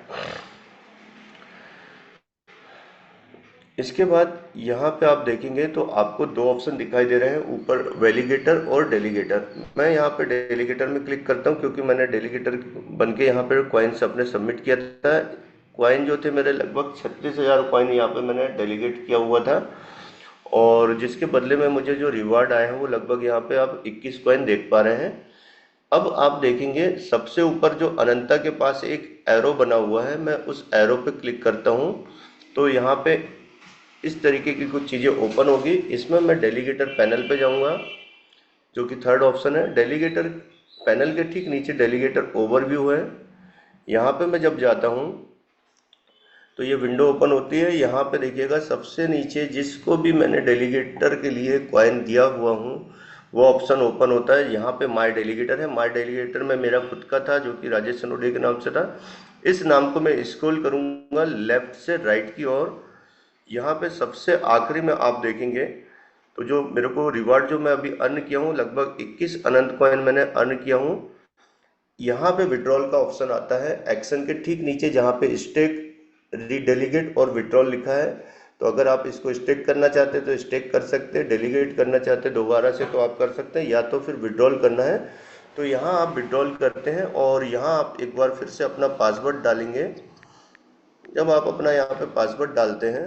इसके बाद यहाँ पे आप देखेंगे तो आपको दो ऑप्शन दिखाई दे रहे हैं ऊपर, वैलिडेटर और डेलीगेटर। मैं यहाँ पे डेलीगेटर में क्लिक करता हूँ, क्योंकि मैंने डेलीगेटर बन के यहाँ पे कॉइन्स अपने सबमिट किया था। कॉइन जो थे मेरे लगभग 36,000 कॉइन यहाँ पे मैंने डेलीगेट किया हुआ था, और जिसके बदले में मुझे जो रिवार्ड आए हैं वो लगभग यहाँ पे आप 21 कॉइन देख पा रहे हैं। अब आप देखेंगे सबसे ऊपर जो अनंता के पास एक एरो बना हुआ है, मैं उस एरो पे क्लिक करता हूँ, तो यहाँ पे इस तरीके की कुछ चीज़ें ओपन होगी। इसमें मैं डेलीगेटर पैनल पे जाऊँगा, जो कि थर्ड ऑप्शन है। डेलीगेटर पैनल के ठीक नीचे डेलीगेटर ओवरव्यू है, यहाँ पे मैं जब जाता हूँ तो ये विंडो ओपन होती है। यहाँ पे देखिएगा सबसे नीचे जिसको भी मैंने डेलीगेटर के लिए कॉइन दिया हुआ हूँ वो ऑप्शन ओपन होता है। यहाँ पे माय डेलीगेटर है, माय डेलीगेटर में मेरा खुद का था जो कि राजेश सनोडिया के नाम से था। इस नाम को मैं स्क्रॉल करूँगा लेफ्ट से राइट की ओर। यहाँ पे सबसे आखिरी में आप देखेंगे तो जो मेरे को रिवार्ड जो मैं अभी अर्न किया हूँ, लगभग 21 अनंत कॉइन मैंने अर्न किया हूँ। यहाँ पे विड्रॉल का ऑप्शन आता है एक्शन के ठीक नीचे, जहाँ पे स्टेक, रीडेलीगेट और विड्रॉल लिखा है। तो अगर आप इसको स्टेक करना चाहते हैं तो स्टेक कर सकते हैं, डेलीगेट करना चाहते हैं दोबारा से तो आप कर सकते हैं, या तो फिर विड्रॉल करना है तो यहाँ आप विड्रॉल करते हैं और यहाँ आप एक बार फिर से अपना पासवर्ड डालेंगे। जब आप अपना यहाँ पे पासवर्ड डालते हैं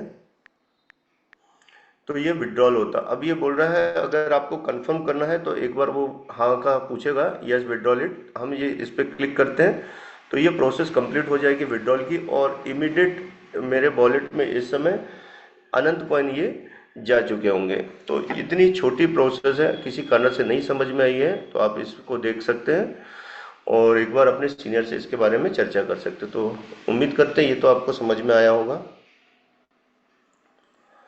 तो ये विड्रॉल होता। अब ये बोल रहा है अगर आपको कंफर्म करना है तो एक बार वो हाँ का पूछेगा, यस विड्रॉल इट। हम ये इस पर क्लिक करते हैं तो ये प्रोसेस कंप्लीट हो जाएगी विड्रॉल की, और इमीडिएट मेरे वॉलेट में इस समय अनंत कॉइन ये जा चुके होंगे। तो इतनी छोटी प्रोसेस है, किसी कारण से नहीं समझ में आई है तो आप इसको देख सकते हैं और एक बार अपने सीनियर से इसके बारे में चर्चा कर सकते हैं। तो उम्मीद करते हैं ये तो आपको समझ में आया होगा।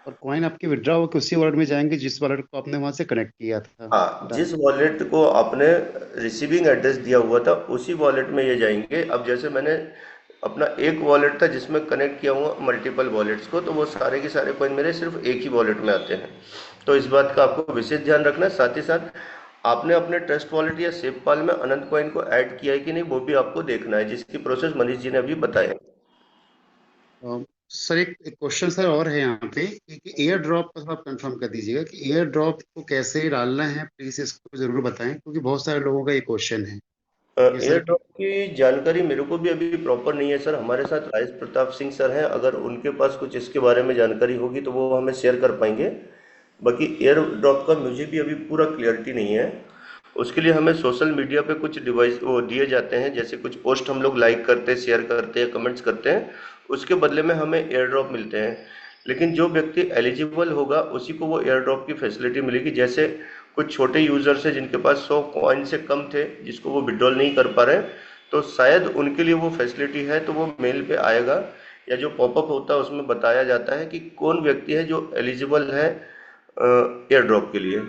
और कॉइन आपके विड्रॉ होकर उसी वॉलेट में जाएंगे जिस वॉलेट को आपने वहां से कनेक्ट किया था। हाँ, जिस वॉलेट को आपने रिसीविंग एड्रेस दिया हुआ था उसी वॉलेट में ये जाएंगे। अब जैसे मैंने अपना एक वॉलेट था जिसमें कनेक्ट किया हुआ मल्टीपल वॉलेट्स को, तो वो सारे के सारे कॉइन मेरे सिर्फ एक ही वॉलेट में आते हैं। तो इस बात का आपको विशेष ध्यान रखना है। साथ ही साथ आपने अपने ट्रस्ट वॉलेट या सेवपाल में अनंत कॉइन को ऐड किया है कि नहीं वो भी आपको देखना है, जिसकी प्रोसेस मनीष जी ने अभी बताया। सर एक क्वेश्चन सर और है यहाँ पे कि एयर ड्रॉप का आप कंफर्म कर दीजिएगा कि एयर ड्रॉप को कैसे डालना है, प्लीज इसको जरूर बताएं क्योंकि बहुत सारे लोगों का ये क्वेश्चन है। ये एयर सर ड्रॉप की जानकारी मेरे को भी अभी प्रॉपर नहीं है सर। हमारे साथ राजेश प्रताप सिंह सर हैं, अगर उनके पास कुछ इसके बारे में जानकारी होगी तो वो हमें शेयर कर पाएंगे। बाकी एयर ड्रॉप का मुझे भी अभी पूरा क्लियरिटी नहीं है। उसके लिए हमें सोशल मीडिया पे कुछ डिवाइस वो दिए जाते हैं, जैसे कुछ पोस्ट हम लोग लाइक करते हैं, शेयर करते हैं, कमेंट्स करते हैं, उसके बदले में हमें एयर ड्रॉप मिलते हैं। लेकिन जो व्यक्ति एलिजिबल होगा उसी को वो एयर ड्रॉप की फैसिलिटी मिलेगी। जैसे कुछ छोटे यूजर्स हैं जिनके पास 100 कॉइन से कम थे, जिसको वो विड्रॉल नहीं कर पा रहे, तो शायद उनके लिए वो फैसिलिटी है। तो वो मेल पे आएगा या जो पॉपअप होता है उसमें बताया जाता है कि कौन व्यक्ति है जो एलिजिबल है एयर ड्रॉप के लिए।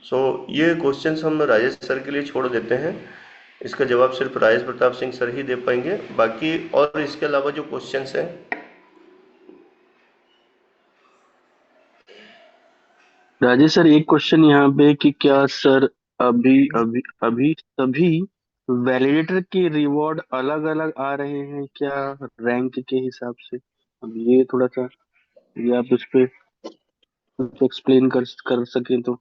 सो ये क्वेश्चंस हम राजेश सर के लिए छोड़ देते हैं। इसका जवाब सिर्फ राजेश प्रताप सिंह सर ही दे पाएंगे। बाकी और इसके अलावा जो क्वेश्चंस हैं, राजेश सर एक क्वेश्चन यहाँ पे कि क्या सर अभी अभी अभी सभी वैलिडेटर के रिवॉर्ड अलग अलग आ रहे हैं क्या, रैंक के हिसाब से? अब ये थोड़ा सा, ये आप उस पे कुछ एक्सप्लेन कर सकें तो।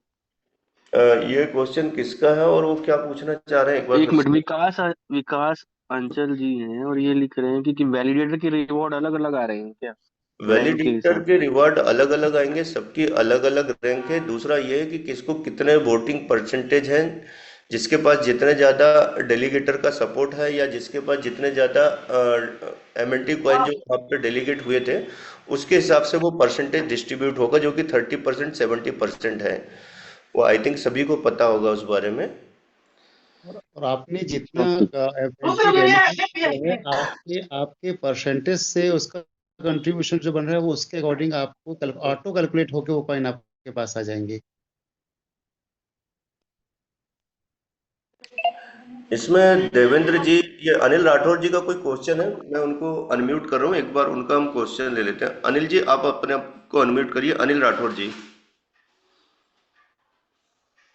ये क्वेश्चन किसका है और वो क्या पूछना चाह रहे हैं एक बार एक फिर मिनट, से। विकास अंचल जी हैं और ये लिख रहे हैं कि वैलिडेटर के रिवॉर्ड अलग अलग आ रहे हैं क्या, रैंक के वैलिडेटर हिसाब के रिवार्ड अलग अलग आएंगे, सबकी अलग अलग रैंक है। दूसरा ये है कि किसको कितने वोटिंग परसेंटेज हैं, जिसके पास जितने ज़्यादा डेलीगेटर का सपोर्ट है या जिसके पास जितने ज़्यादा एमएनटी कॉइन जो वहाँ पे डेलीगेट हुए थे उसके हिसाब से वो परसेंटेज डिस्ट्रीब्यूट होगा, जो कि 30% 70% है। वो आई थिंक सभी को पता होगा उस बारे में। और आपने जितना से? एमएनटी डेलीगेट किया है आपके आपके परसेंटेज से उसका कंट्रीब्यूशन जो बन रहा है वो उसके अकॉर्डिंग आपको ऑटो कैलकुलेट होकर वो कॉइन आपके पास आ जाएंगे। इसमें देवेंद्र जी, ये अनिल राठौर जी का कोई क्वेश्चन है, मैं उनको अनम्यूट कर रहा हूँ। एक बार उनका हम क्वेश्चन ले लेते हैं। अनिल जी आप अपने आप को अनम्यूट करिए। अनिल राठौर जी।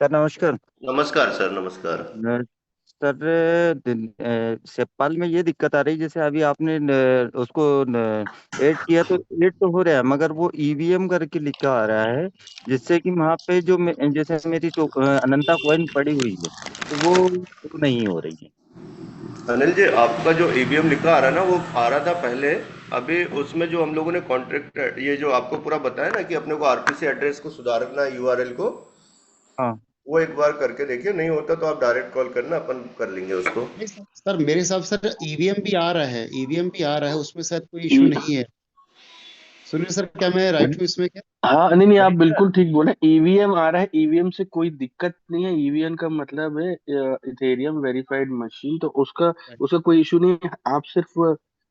सर नमस्कार। नमस्कार सर, नमस्कार। सर सेप्पाल में ये दिक्कत आ रही है, जैसे अभी आपने उसको ऐड किया तो ऐड तो हो रहा है मगर वो ईवीएम करके लिखा आ रहा है, जिससे कि वहाँ पे जो जैसे मेरी अनंता कॉइन पड़ी हुई है तो वो नहीं हो रही है। अनिल जी आपका जो ईवीएम लिखा आ रहा है ना वो आ रहा था पहले। अभी उसमें जो हम लोगों ने कॉन्ट्रैक्ट ये जो आपको पूरा बताया ना कि अपने को आरपीसी एड्रेस को सुधारना है, यूआरएल को, हाँ वो एक बार करके देखिए। नहीं होता तो आप डायरेक्ट कॉल करना, अपन कर लेंगे उसको। नहीं सर, मेरे हिसाब से ईवीएम भी आ रहा है, ईवीएम भी आ रहा है, उसमें शायद कोई इशू नहीं है। सुनिए सर, क्या मैं राइट हूँ इसमें क्या? हाँ नहीं नहीं, आप बिल्कुल ठीक बोले, ईवीएम आ रहा है, ईवीएम से कोई दिक्कत नहीं है। ईवीएम का मतलब है इथेरियम वेरीफाइड मशीन, तो उसका उसका कोई इशू नहीं है। आप सिर्फ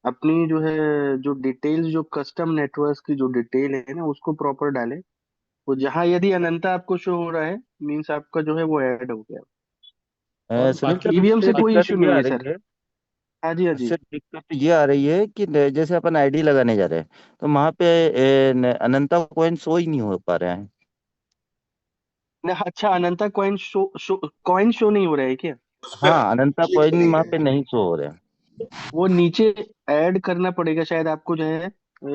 अपनी जो है, जो डिटेल्स, जो कस्टम नेटवर्क की जो डिटेल है ना उसको प्रॉपर डालें। वो जहाँ यदि अनंता आपको शो हो रहा है, मीन्स आपका जो है वो ऐड हो गया। और सुनील बाकी सर ईवीएम उससे से कोई दिक्कत इशू ये नहीं आ है रही सर। है, हाँ जी, हाँ जी। उससे दिक्कत ये आ रही है कि जैसे अपन आईडी लगाने जा रहे हैं तो वहाँ पे अनंता कॉइन शो ही नहीं हो पा रहे हैं। अच्छा, अनंता कॉइन शो नहीं हो रहा है क्या? हाँ, अनंता कॉइन वहाँ पे नहीं शो हो रहे हैं। वो नीचे ऐड करना पड़ेगा शायद आपको, जो है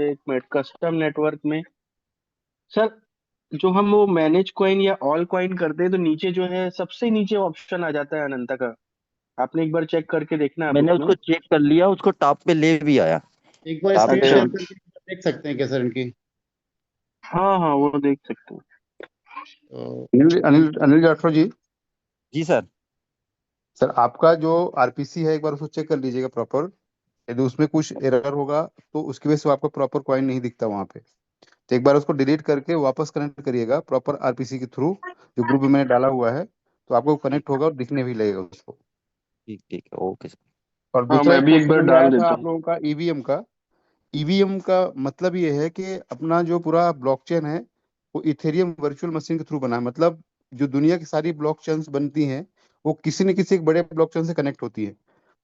एक मिनट, कस्टम नेटवर्क में सर, जो हम वो मैनेज कॉइन या ऑल कॉइन करते हैं तो नीचे जो है सबसे नीचे ऑप्शन आ जाता है अनंता का। आपने एक बार चेक करके देखना आप मैंने उसमें। उसको चेक कर लिया, उसको टॉप पे ले भी आया। एक बार टॉप स्क्रीन पे। अच्छा। शेयर करके देख सकते हैं क्या सर इनकी? हाँ हाँ, वो देख सकते हैं। तो अनिल अनिल अनिल राठौर जी, जी सर। सर आपका जो आरपीसी है एक बार उसको चेक कर लीजिएगा प्रॉपर। यदि उसमें कुछ एरर होगा तो उसकी वजह से आपको प्रॉपर कॉइन नहीं दिखता वहां पे। तो एक बार उसको डिलीट करके वापस कनेक्ट करिएगा प्रॉपर आरपीसी के थ्रू, जो ग्रुप में मैंने डाला हुआ है, तो आपको कनेक्ट होगा और दिखने भी लगेगा उसको। ठीक ठीक है, ओके सर। और हाँ, दूसरा मैं एक भी एक क्वेश्चन बार अभी आया डाल था देता आप हूँ। लोगों का ईवीएम का। ईवीएम का मतलब ये है कि अपना जो पूरा ब्लॉकचेन है वो इथेरियम वर्चुअल मशीन के थ्रू बना है। मतलब जो दुनिया की सारी ब्लॉकचेन्स बनती हैं वो किसी न किसी एक बड़े ब्लॉकचेन से कनेक्ट होती है।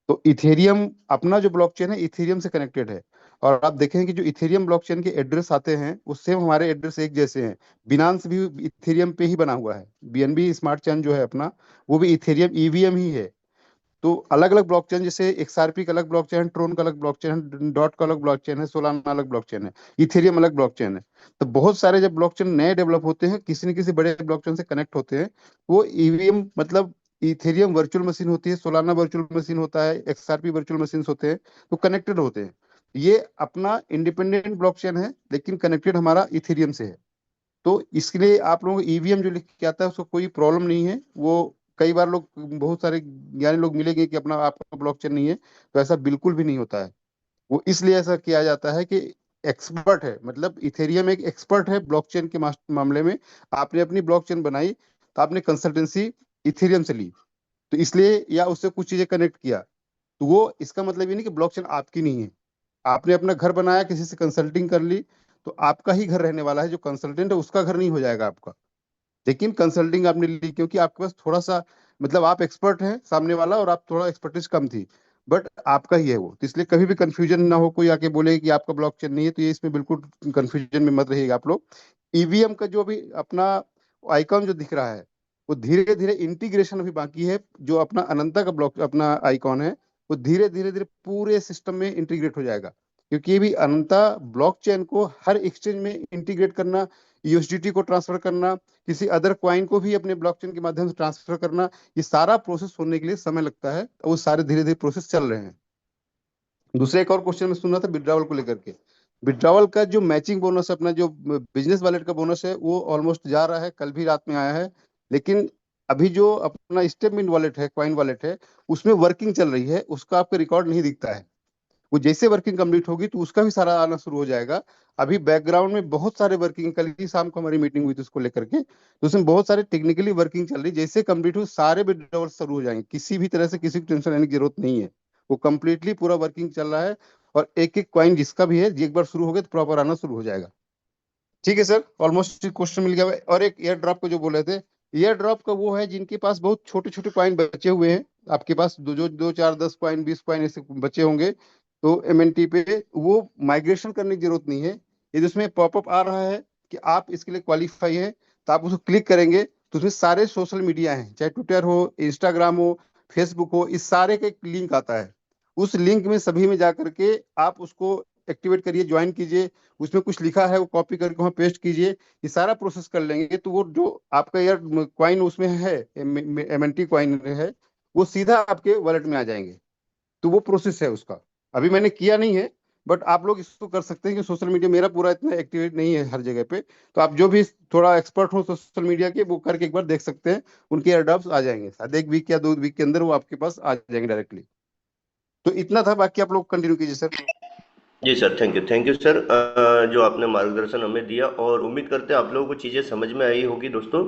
तो इथेरियम अपना जो ब्लॉकचेन है इथेरियम से कनेक्टेड है। और आप देखें कि जो इथेरियम ब्लॉकचेन के एड्रेस आते हैं वो सेम हमारे एड्रेस एक जैसे हैं। बिनांस भी इथेरियम पे ही बना हुआ है। बीएनबी स्मार्ट चेन जो है अपना, वो भी इथेरियम ईवीएम ही है। तो अलग अलग ब्लॉकचेन, जैसे एक्सआरपी का अलग ब्लॉकचेन है, ट्रोन का अलग ब्लॉकचेन है, डॉट का अलग ब्लॉकचेन है, सोलाना अलग ब्लॉकचेन है, इथेरियम अलग ब्लॉकचेन है। तो बहुत सारे जब ब्लॉकचेन नए डेवलप होते हैं किसी न किसी बड़े ब्लॉकचेन से कनेक्ट होते हैं, वो ईवीएम मतलब इथेरियम वर्चुअल मशीन होती है, सोलाना वर्चुअल मशीन होता है, एक्सआरपी वर्चुअल मशीन होते हैं, तो कनेक्टेड होते हैं। ये अपना इंडिपेंडेंट ब्लॉकचेन है लेकिन कनेक्टेड हमारा इथेरियम से है। तो इसके लिए आप लोगों को ईवीएम जो लिख के आता है उसको कोई प्रॉब्लम नहीं है। वो कई बार लोग, बहुत सारे ज्ञानी लोग मिलेंगे कि अपना आपका ब्लॉकचेन नहीं है, तो ऐसा बिल्कुल भी नहीं होता है। वो इसलिए ऐसा किया जाता है कि एक्सपर्ट है, मतलब इथेरियम एक एक्सपर्ट है ब्लॉकचेन के मामले में। आपने अपनी ब्लॉकचेन बनाई तो आपने कंसल्टेंसी इथेरियम से ली, तो इसलिए या उससे कुछ चीजें कनेक्ट किया, तो वो इसका मतलब ये नहीं कि ब्लॉकचेन आपकी नहीं है। आपने अपना घर बनाया, किसी से कंसल्टिंग कर ली, तो आपका ही घर रहने वाला है। जो कंसल्टेंट है उसका घर नहीं हो जाएगा आपका। लेकिन कंसल्टिंग आपने ली क्योंकि आपके पास थोड़ा सा, मतलब आप एक्सपर्ट हैं सामने वाला और आप थोड़ा एक्सपर्टीज कम थी, बट आपका ही है वो। तो इसलिए कभी भी कंफ्यूजन ना हो, कोई आके बोले कि आपका ब्लॉकचेन नहीं है, तो ये इसमें बिल्कुल कंफ्यूजन में मत रहिएगा आप लोग। ईवीएम का जो अभी अपना आइकॉन जो दिख रहा है, वो धीरे धीरे इंटीग्रेशन अभी बाकी है। जो अपना अनंता का ब्लॉक अपना आइकॉन है, वो धीरे धीरे धीरे पूरे सिस्टम में इंटीग्रेट हो जाएगा। क्योंकि ये भी अनंता ब्लॉकचेन को हर एक्सचेंज में इंटीग्रेट करना, यूएसडीटी को ट्रांसफर करना, किसी अदर क्वाइन को भी अपने ब्लॉकचेन के माध्यम से ट्रांसफर करना, ये सारा प्रोसेस होने के लिए समय लगता है। और वो सारे धीरे धीरे प्रोसेस चल रहे हैं। दूसरा एक और क्वेश्चन में सुन रहा था विड्रावल को लेकर के। विड्रावल का जो मैचिंग बोनस, अपना जो बिजनेस वॉलेट का बोनस है, वो ऑलमोस्ट जा रहा है, कल भी रात में आया है। लेकिन अभी जो अपना स्टेटमेंट वॉलेट है, क्वाइन वॉलेट है, उसमें वर्किंग चल रही है, उसका आपका रिकॉर्ड नहीं दिखता है। वो जैसे वर्किंग कंप्लीट होगी तो उसका भी सारा आना शुरू हो जाएगा। अभी बैकग्राउंड में बहुत सारे वर्किंग, कल ही शाम को हमारी मीटिंग हुई थी उसको लेकर के, तो उसमें बहुत सारे टेक्निकली वर्किंग चल रही है। जैसे कंप्लीट हो सारे विड्रॉवल शुरू हो जाएंगे, किसी भी तरह से किसी को टेंशन लेने की जरूरत नहीं है। वो कंप्लीटली पूरा वर्किंग चल रहा है। और एक एक क्वाइन जिसका भी है, एक बार शुरू हो गया तो प्रॉपर आना शुरू हो जाएगा। ठीक है सर, ऑलमोस्ट क्वेश्चन मिल गया। और एक एयर ड्रॉप का जो बोले थे, एयर ड्रॉप का वो है जिनके पास बहुत छोटे छोटे कॉइन बचे हुए हैं। आपके पास दो चार 10 कॉइन 20 कॉइन ऐसे बचे होंगे, तो एमएनटी पे वो माइग्रेशन करने की जरूरत नहीं है। यदि उसमें पॉपअप आ रहा है कि आप इसके लिए क्वालिफाई हैं, तो आप उसको क्लिक करेंगे तो उसमें सारे सोशल मीडिया हैं, चाहे ट्विटर हो, इंस्टाग्राम हो, फेसबुक हो, इस सारे का एक लिंक आता है। उस लिंक में सभी में जा करके आप उसको एक्टिवेट करिए, ज्वाइन कीजिए। उसमें कुछ लिखा है वो कॉपी करके वहाँ पेस्ट कीजिए। ये सारा प्रोसेस कर लेंगे तो वो जो आपका यार क्वाइन उसमें है, एमएनटी क्वाइन है, वो सीधा आपके वॉलेट में आ जाएंगे। तो वो प्रोसेस है उसका। अभी मैंने किया नहीं है, बट आप लोग इसको कर सकते हैं कि सोशल मीडिया मेरा पूरा इतना एक्टिवेट नहीं है हर जगह पे। तो आप जो भी थोड़ा एक्सपर्ट हो सोशल मीडिया के, वो करके एक बार देख सकते हैं। उनके एयरड्रॉप्स आ जाएंगे शायद 1 वीक या 2 वीक के अंदर, वो आपके पास आ जाएंगे डायरेक्टली। तो इतना था, बाकी आप लोग कंटिन्यू कीजिए सर। जी सर, थैंक यू सर, जो आपने मार्गदर्शन हमें दिया, और उम्मीद करते हैं आप लोगों को चीज़ें समझ में आई होगी दोस्तों।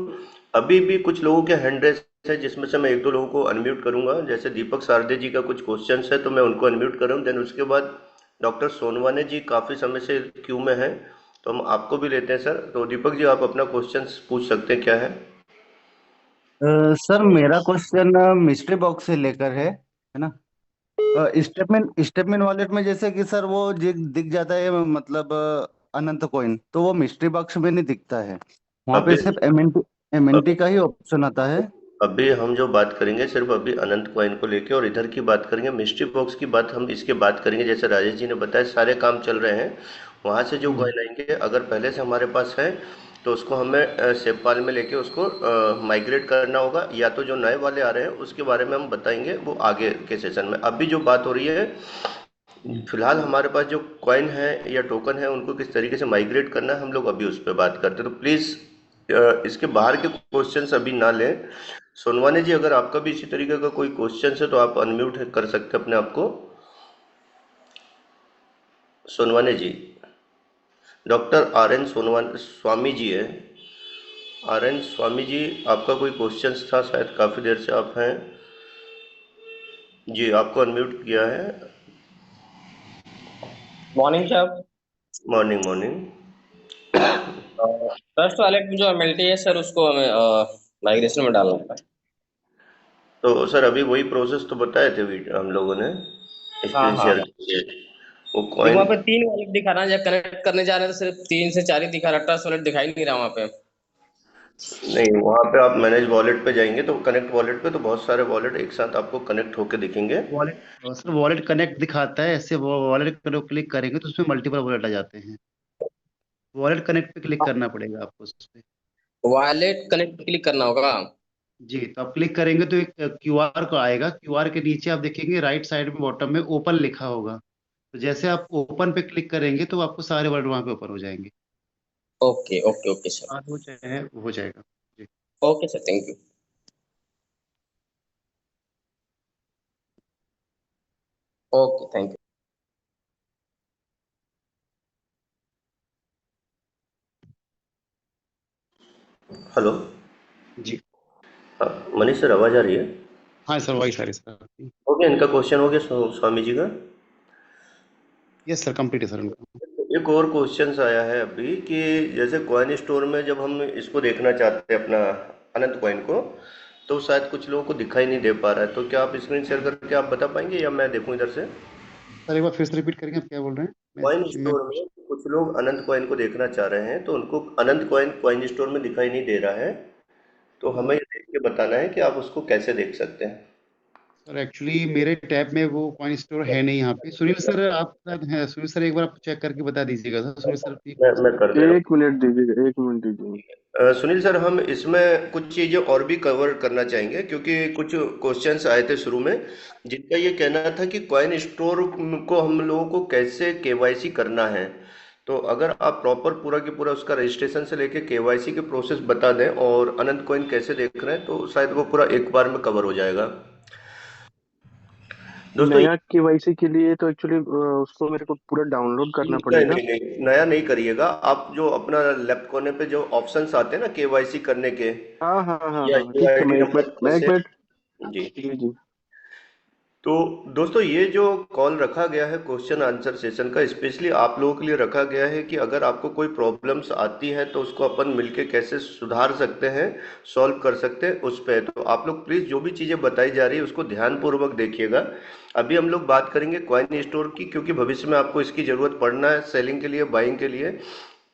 अभी भी कुछ लोगों के हैंड रेस है, जिसमें से मैं एक दो लोगों को अनम्यूट करूंगा। जैसे दीपक सारदे जी का कुछ क्वेश्चंस है तो मैं उनको अनम्यूट कर रहा हूँ। देन उसके बाद डॉक्टर सोनवाने जी काफ़ी समय से क्यू में हैं, तो हम आपको भी लेते हैं सर। तो दीपक जी, आप अपना क्वेश्चंस पूछ सकते हैं, क्या है? सर मेरा क्वेश्चन मिस्ट्री बॉक्स से लेकर है ना। स्टेटमेंट स्टेटमेंट वॉलेट में जैसे कि सर वो दिख जाता है, मतलब अनंत कॉइन, तो वो मिस्ट्री बॉक्स में नहीं दिखता है। वहां पे अभी सिर्फ एमएनटी एमएनटी का ही ऑप्शन आता है। अभी हम जो बात करेंगे सिर्फ अभी अनंत कॉइन को लेके, और इधर की बात करेंगे मिस्ट्री बॉक्स की बात हम इसके बात करेंगे। जैसे राजेश जी ने बताया सारे काम चल रहे हैं, वहां से जो कॉइन आएंगे अगर पहले से हमारे पास है तो उसको हमें सेपाल में लेके उसको माइग्रेट करना होगा, या तो जो नए वाले आ रहे हैं उसके बारे में हम बताएंगे वो आगे के सेशन में। अभी जो बात हो रही है फिलहाल हमारे पास जो कॉइन है या टोकन है उनको किस तरीके से माइग्रेट करना है हम लोग अभी उस पर बात करते हैं। तो प्लीज इसके बाहर के क्वेश्चंस अभी ना लें। सोनवानी जी अगर आपका भी इसी तरीके का कोई क्वेश्चन है तो आप अनम्यूट कर सकते हैं अपने आप को। Sonwani ji, doctor R N Sonwan Swami ji है। आर एन स्वामी जी, आपका कोई क्वेश्चन था, शायद काफी देर से आप हैं जी, आपको अनम्यूट किया है। Morning sir. Morning morning. Trust wallet में जो एमएलटी है सर उसको हमें माइग्रेशन में डालना है। तो सर अभी वही प्रोसेस तो बताए थे हम लोगों ने, हाँ स्क्रीन हाँ शेयर हाँ। करके वो लेकिन कॉइन। वहाँ पे 3 वॉलेट दिखा रहा है, जब कनेक्ट करने जा रहे हैं तो सिर्फ 3 से 4 ही दिखा रहा है, ट्रस्ट वॉलेट दिखाई नहीं रहा वहाँ पे। नहीं, वहाँ पे आप मैनेज वॉलेट पे जाएंगे तो कनेक्ट वॉलेट पे तो बहुत सारे वॉलेट एक साथ आपको कनेक्ट होके दिखेंगे। वॉलेट सर वॉलेट कनेक्ट दिखाता है, ऐसे वॉलेट पर क्लिक करेंगे तो उसमें मल्टीपल वॉलेट आ जाते हैं। वॉलेट कनेक्ट पे क्लिक करना पड़ेगा आपको उस पे। वॉलेट कनेक्ट पे क्लिक करना होगा। जी, तो आप क्लिक करेंगे तो एक क्यूआर को आएगा। क्यूआर के नीचे आप देखेंगे राइट साइड में बॉटम में ओपन लिखा होगा। तो जैसे आप ओपन पे क्लिक करेंगे तो आपको सारे वर्ड वहां पे ओपन हो जाएंगे। Okay okay okay sir. आज हो जाए हो जाएगा। जी। Okay sir, thank you. Okay, thank you. Hello. जी। हाँ, मनीष सर आवाज आ रही है? हाँ सर, वही सारे सर। हो गया इनका क्वेश्चन, हो गया स्वामी जी का। यस सर, कंप्लीट है सर उनका। एक और क्वेश्चन आया है अभी कि जैसे कॉइन स्टोर में जब हम इसको देखना चाहते हैं अपना अनंत कॉइन को, तो शायद कुछ लोगों को दिखाई नहीं दे पा रहा है। तो क्या आप स्क्रीन शेयर करके आप बता पाएंगे या मैं देखूं इधर से? सर एक बार फिर से रिपीट करेंगे, आप क्या बोल रहे हैं? कॉइन मैं स्टोर में कुछ लोग अनंत कॉइन को देखना चाह रहे हैं तो उनको अनंत कॉइन कॉइन स्टोर में दिखाई नहीं दे रहा है, तो हमें ये देख के बताना है कि आप उसको कैसे देख सकते हैं। सर एक्चुअली मेरे टैब में वो कॉइन स्टोर है नहीं यहाँ पे। सुनील सर आप शायद हैं। सुनील सर एक बार आप चेक करके बता दीजिएगा सर। Sunil sir please. मैं कर दे रहा हूँ। 1 मिनट दीजिएगा, 1 मिनट दीजिएगा। सुनील सर, हम इसमें कुछ चीजें और भी कवर करना चाहेंगे क्योंकि कुछ क्वेश्चंस आए थे शुरू में जिनका ये कहना था कि कॉइन स्टोर को हम लोगों को कैसे केवाईसी करना है। तो अगर आप प्रॉपर पूरा की पूरा उसका रजिस्ट्रेशन से लेके केवाईसी के प्रोसेस बता दें और अनंत कॉइन कैसे देख रहे हैं तो शायद वो पूरा एक बार में कवर हो जाएगा। दोस्तों, नया केवाईसी के लिए तो एक्चुअली उसको मेरे को पूरा डाउनलोड करना नहीं पड़ेगा। नहीं नहीं, नया नहीं करिएगा। आप जो अपना लेफ्ट कोने पे जो ऑप्शंस आते हैं ना केवाईसी करने के, हाँ हाँ हाँ या हाँ, ठीक है। यूआईडी मैं एक नंबर मिनट, मैं एक जैसे। मिनट। जी। जी जी। तो दोस्तों, ये जो कॉल रखा गया है क्वेश्चन आंसर सेशन का स्पेशली आप लोगों के लिए रखा गया है कि अगर आपको कोई प्रॉब्लम्स आती है तो उसको अपन मिलके कैसे सुधार सकते हैं, सॉल्व कर सकते हैं उस पे। तो आप लोग प्लीज जो भी चीजें बताई जा रही है उसको ध्यानपूर्वक देखिएगा। अभी हम लोग बात करेंगे कॉइन स्टोर की क्योंकि भविष्य में आपको इसकी जरूरत पड़ना है सेलिंग के लिए, बाइंग के लिए।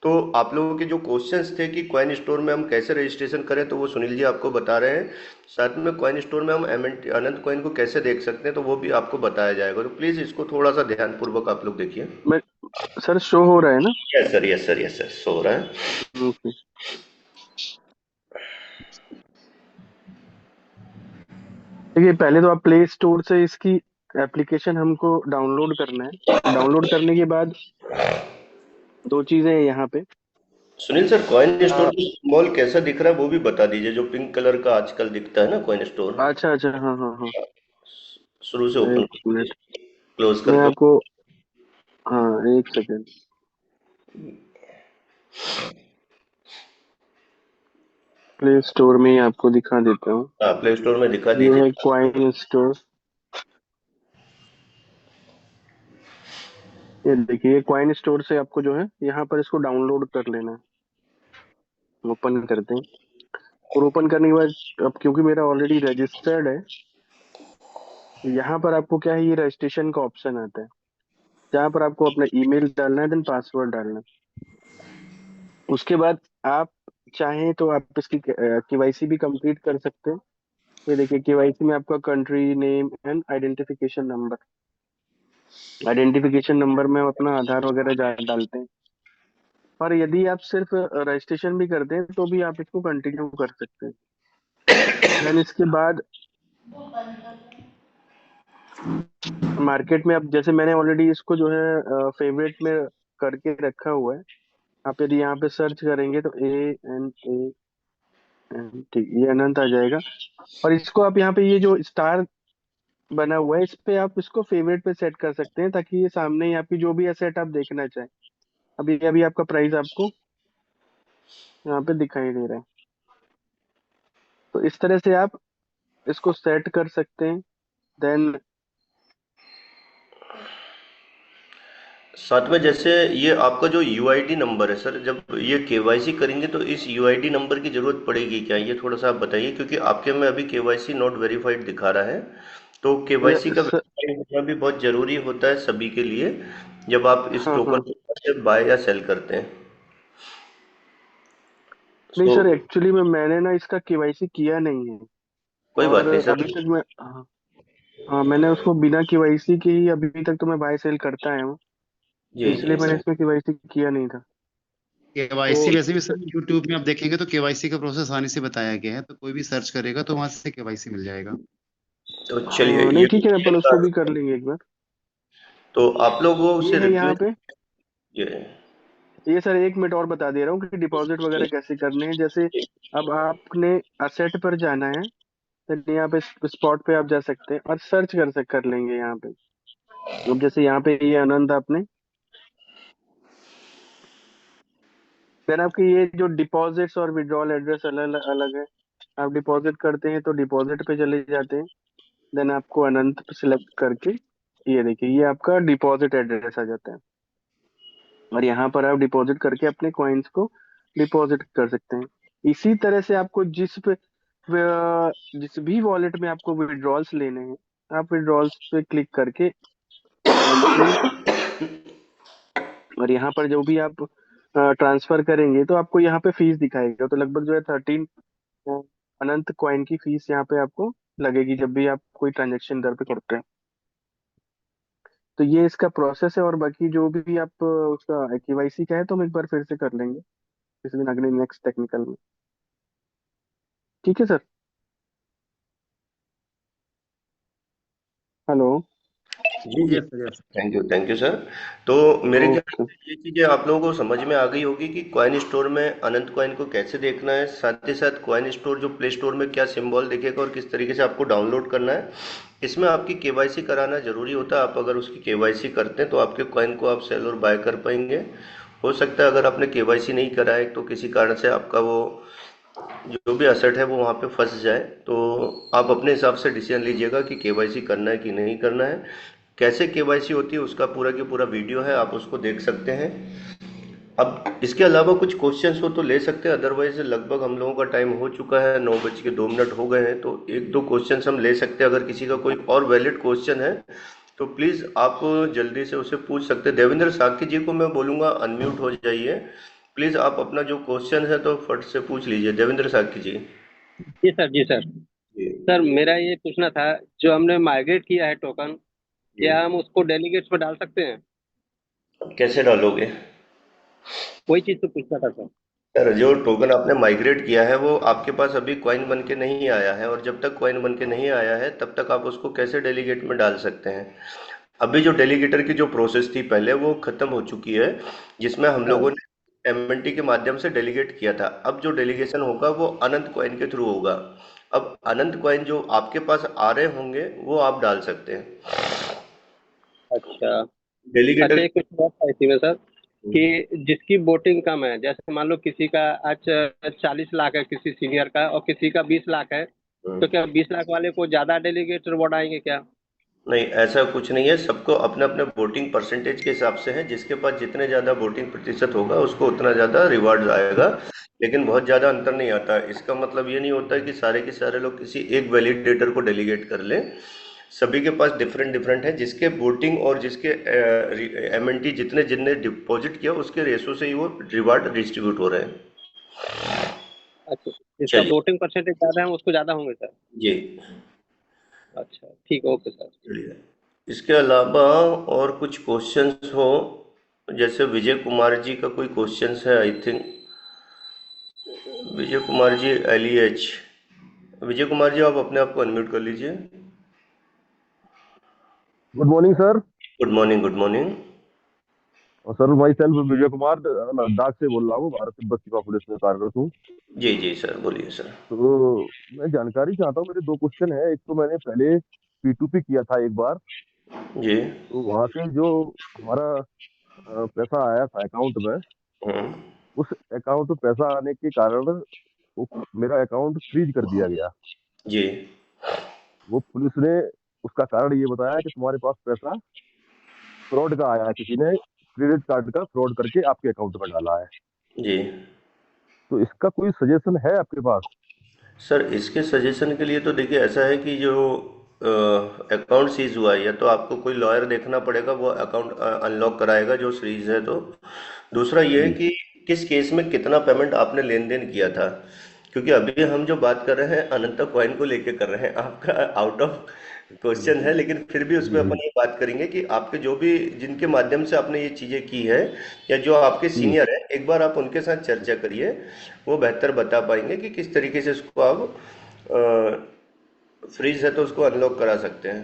तो आप लोगों के जो क्वेश्चंस थे कि कॉइन स्टोर में हम कैसे रजिस्ट्रेशन करें तो वो सुनील जी आपको बता रहे हैं। साथ में कॉइन स्टोर में हम अनंत कॉइन को कैसे देख सकते हैं तो वो भी आपको बताया जाएगा। तो प्लीज इसको थोड़ा सा ध्यानपूर्वक आप लोग देखिए। मैं सर, शो हो रहा है ना? Yes sir, yes sir, yes sir, सो रहा है। ओके। देखिए, पहले तो आप प्ले स्टोर से इसकी एप्लीकेशन हमको डाउनलोड करना है। डाउनलोड करने के बाद 2 चीजें हैं यहाँ पे। सुनील सर, कॉइन स्टोर आ, का सिंबल कैसा दिख रहा है वो भी बता दीजिए, जो पिंक कलर का आजकल दिखता है ना कॉइन स्टोर। अच्छा अच्छा, हाँ हाँ हाँ। शुरू से ओपन एक कर मिनट, दीजिए, क्लोज मैं करके। आपको, हाँ, 1 सेकेंड। प्ले स्टोर में ही आपको दिखा देता हूँ। हाँ, प्ले स्टोर में दिखा ये दीजिए। है क्वाइन स्टोर। ये देखिए, ये क्वाइन स्टोर से आपको जो है यहाँ पर इसको डाउनलोड कर लेना है। ओपन करते हैं, और ओपन करने के बाद अब क्योंकि मेरा ऑलरेडी रजिस्टर्ड है, तो यहाँ पर आपको क्या है, ये रजिस्ट्रेशन का ऑप्शन आता है जहाँ पर आपको अपना ईमेल डालना है, देन पासवर्ड डालना है। उसके बाद आप चाहें तो आप इसकी केवाईसी भी कंप्लीट कर सकते हैं। ये देखिए केवाईसी में आपका country name and identification number, identification number में हम अपना आधार वगैरह डालते हैं। और यदि आप सिर्फ रजिस्ट्रेशन भी करते हैं तो भी आप इसको कंटिन्यू कर सकते हैं। देन इसके बाद मार्केट में, अब जैसे मैंने ऑलरेडी इसको जो है फेवरेट में करके रखा हुआ है। आप यदि यहाँ पे सर्च करेंगे तो ANANT, ये अनंत आ जाएगा। और इसको आप यहाँ पे ये जो स्टार बना हुआ है इस पे आप इसको फेवरेट पे सेट कर सकते हैं, ताकि ये सामने ही आपकी जो भी एसेट आप देखना चाहें, अभी अभी आपका प्राइस आपको यहाँ पे दिखाई दे रहा है। तो इस तरह से आप इसको सेट कर सकते हैं। देन साथ में जैसे ये आपका जो यूआईडी नंबर है सर, जब ये केवाईसी करेंगे तो इस यूआईडी नंबर की जरूरत पड़ेगी क्या, ये थोड़ा सा आप बताइए, क्योंकि आपके में अभी केवाईसी नॉट वेरीफाइड दिखा रहा है। तो केवाईसी का वेरीफाइड होना भी बहुत जरूरी होता है सभी के लिए, जब आप इस हाँ टोकन हाँ, को बाय या सेल करते हैं। नहीं तो सर, एक्चुअली में मैंने ना इसका केवाईसी किया नहीं है। कोई बात और नहीं अभी सर। तक मैं, हाँ हाँ, मैंने उसको बिना केवाईसी के ही अभी तक तो मैं बाय सेल करता आया हूँ, तो जी इसलिए जी मैंने सर। इसमें केवाईसी किया नहीं था। केवाईसी तो वैसे भी सर यूट्यूब में आप देखेंगे तो केवाईसी का प्रोसेस आसानी से बताया गया है, तो कोई भी सर्च करेगा तो वहां से केवाईसी मिल जाएगा। तो चलिए नहीं ये ठीक है, अपन उसको भी कर लेंगे एक बार। तो आप लोगों ये से है यहाँ रिक्वेस्ट पे, ये ये सर एक मिनट और बता दे रहा हूँ कि डिपॉजिट वगैरह कैसे करने हैं। जैसे अब आपने असेट पर जाना है तो यहाँ पे स्पॉट पे आप जा सकते हैं और सर्च कर लेंगे यहाँ पे। अब जैसे यहाँ पे ये आनंद आपने, फिर आपके ये जो डिपॉजिट्स और विड्रॉल एड्रेस अलग अलग है। आप डिपॉजिट करते हैं तो डिपॉजिट पे चले जाते हैं। देन आपको अनंत सिलेक्ट करके ये देखिए ये आपका डिपॉजिट एड्रेस आ जाता है। और यहाँ पर आप डिपॉजिट करके अपने कॉइन्स को डिपॉजिट कर सकते हैं। इसी तरह से आपको जिस भी वॉलेट में आपको विड्रॉल्स लेने हैं, आप विड्रॉल्स पे क्लिक करके एंट्री, और यहाँ पर जो भी आप ट्रांसफर करेंगे तो आपको यहाँ पे फीस दिखाएगा। तो लगभग जो है 13 अनंत कॉइन की फीस यहाँ पे आपको लगेगी जब भी आप कोई ट्रांजेक्शन इधर पे करते हैं। तो ये इसका प्रोसेस है, और बाकी जो भी आप उसका केवाईसी का है तो हम एक बार फिर से कर लेंगे किसी दिन अगले नेक्स्ट टेक्निकल में। ठीक है सर। हेलो। जी जी। Yes sir, yes. Thank you sir. तो मेरे ख्याल ओके। से ये चीज़ें आप लोगों को समझ में आ गई होगी कि कॉइन स्टोर में अनंत कॉइन को कैसे देखना है, साथ ही साथ कॉइन स्टोर जो प्ले स्टोर में क्या सिंबल दिखेगा और किस तरीके से आपको डाउनलोड करना है। इसमें आपकी केवाईसी कराना जरूरी होता है। आप अगर उसकी केवाईसी करते हैं तो आपके कॉइन को आप सेल और बाय कर पाएंगे। हो सकता है अगर आपने केवाईसी नहीं कराए तो किसी कारण से आपका वो जो भी असेट है वो वहाँ पे फंस जाए, तो आप अपने हिसाब से डिसीजन लीजिएगा कि केवाईसी करना है कि नहीं करना है। कैसे केवाईसी होती है उसका पूरा की पूरा वीडियो है, आप उसको देख सकते हैं। अब इसके अलावा कुछ क्वेश्चंस हो तो ले सकते हैं, अदरवाइज लगभग हम लोगों का टाइम हो चुका है, 9:02 हो गए हैं। तो एक दो क्वेश्चंस हम ले सकते हैं, अगर किसी का कोई और वैलिड क्वेश्चन है तो प्लीज़ आप जल्दी से उसे पूछ सकते हैं। देवेंद्र साकी जी को मैं बोलूँगा अनम्यूट हो जाइए प्लीज़, आप अपना जो क्वेश्चन है तो फट से पूछ लीजिए देवेंद्र साकी जी। जी सर, जी सर। जी सर मेरा ये पूछना था, जो हमने माइग्रेट किया है टोकन, जी। क्या हम उसको डेलीगेट्स में डाल सकते हैं? कैसे डालोगे? वही चीज़ तो पूछना था सर। सर जो टोकन आपने माइग्रेट किया है वो आपके पास अभी कॉइन बन के नहीं आया है, और जब तक कॉइन बन के नहीं आया है तब तक आप उसको कैसे डेलीगेट में डाल सकते हैं? अभी जो डेलीगेटर की जो प्रोसेस थी पहले वो खत्म हो चुकी है, जिसमें हम हाँ। लोगों ने एमएनटी के माध्यम से डेलीगेट किया था। अब जो डेलीगेशन होगा वो अनंत कॉइन के थ्रू होगा। अब अनंत कॉइन जो आपके पास आ रहे होंगे वो आप डाल सकते हैं अच्छा। अच्छा, डेलीगेटर। एक कुछ और था इसी में सर, कि जिसकी वोटिंग कम है, जैसे मान लो किसी का आज 40 लाख है किसी सीनियर का, और किसी का 20 लाख है, तो क्या 20 लाख वाले को ज़्यादा डेलीगेट वोट आएंगे क्या? नहीं, ऐसा कुछ नहीं है, सबको अपने अपने वोटिंग परसेंटेज के हिसाब से है, जिसके पास जितने ज़्यादा वोटिंग प्रतिशत होगा उसको उतना ज़्यादा रिवार्ड आएगा। लेकिन बहुत ज़्यादा अंतर नहीं आता। इसका मतलब ये नहीं होता कि सारे के सारे लोग किसी एक वैलिडेटर को डेलीगेट कर लें। सभी के पास डिफरेंट डिफरेंट है, जिसके वोटिंग और जिसके एमएनटी जितने जितने डिपॉजिट किया उसके रेशो से ही वो रिवार्ड डिस्ट्रीब्यूट हो रहे हैं। अच्छा, जिसका चलिए वोटिंग परसेंटेज ज्यादा है उसको ज्यादा होंगे सर। जी, अच्छा ठीक है, ओके सर। चलिए। इसके अलावा और कुछ क्वेश्चंस हो, जैसे विजय कुमार जी का कोई क्वेश्चंस है I think. Vijay Kumar ji LEH। Vijay Kumar ji आप अपने आप को अनम्यूट कर लीजिए। Good morning sir. Good morning, good morning. और sir myself Vijay Kumar Ladakh से बोल रहा हूँ, भारत तिब्बत सीमा पुलिस में कार्यरत हूँ। जी जी सर, बोलिए सर। तो मैं जानकारी चाहता हूँ, मेरे दो क्वेश्चन है। एक तो मैंने पहले P2P किया था एक बार, जी। तो वहां से जो हमारा पैसा आया था अकाउंट में, हम्म। उस अकाउंट में पैसा आने के कारण वो मेरा अकाउंट फ्रीज कर दिया गया। जी। वो पुलिस ने उसका कारण ये बताया कि तुम्हारे पास पैसा फ्रॉड का आया है, किसी ने क्रेडिट कार्ड का फ्रॉड करके आपके अकाउंट में डाला है। जी तो इसका कोई सजेशन है आपके पास? सर, इसके सजेशन के लिए तो देखिए ऐसा है कि जो अकाउंट सीज हुआ है, या तो आपको कोई लॉयर देखना पड़ेगा, वो अकाउंट अनलॉक कराएगा जो सीज है। तो दूसरा ये है जी कि किस केस में कितना पेमेंट आपने लेन देन किया था, क्योंकि अभी हम जो बात कर रहे हैं अनंता कॉइन को लेके कर रहे हैं। आपका आउट ऑफ क्वेश्चन है, लेकिन फिर भी उसमें अपन ये बात करेंगे कि आपके जो भी जिनके माध्यम से आपने ये चीजें की है, या जो आपके जी सीनियर है, एक बार आप उनके साथ चर्चा करिए। वो बेहतर बता पाएंगे कि किस तरीके से इसको आप फ्रीज है तो उसको अनलॉक करा सकते हैं।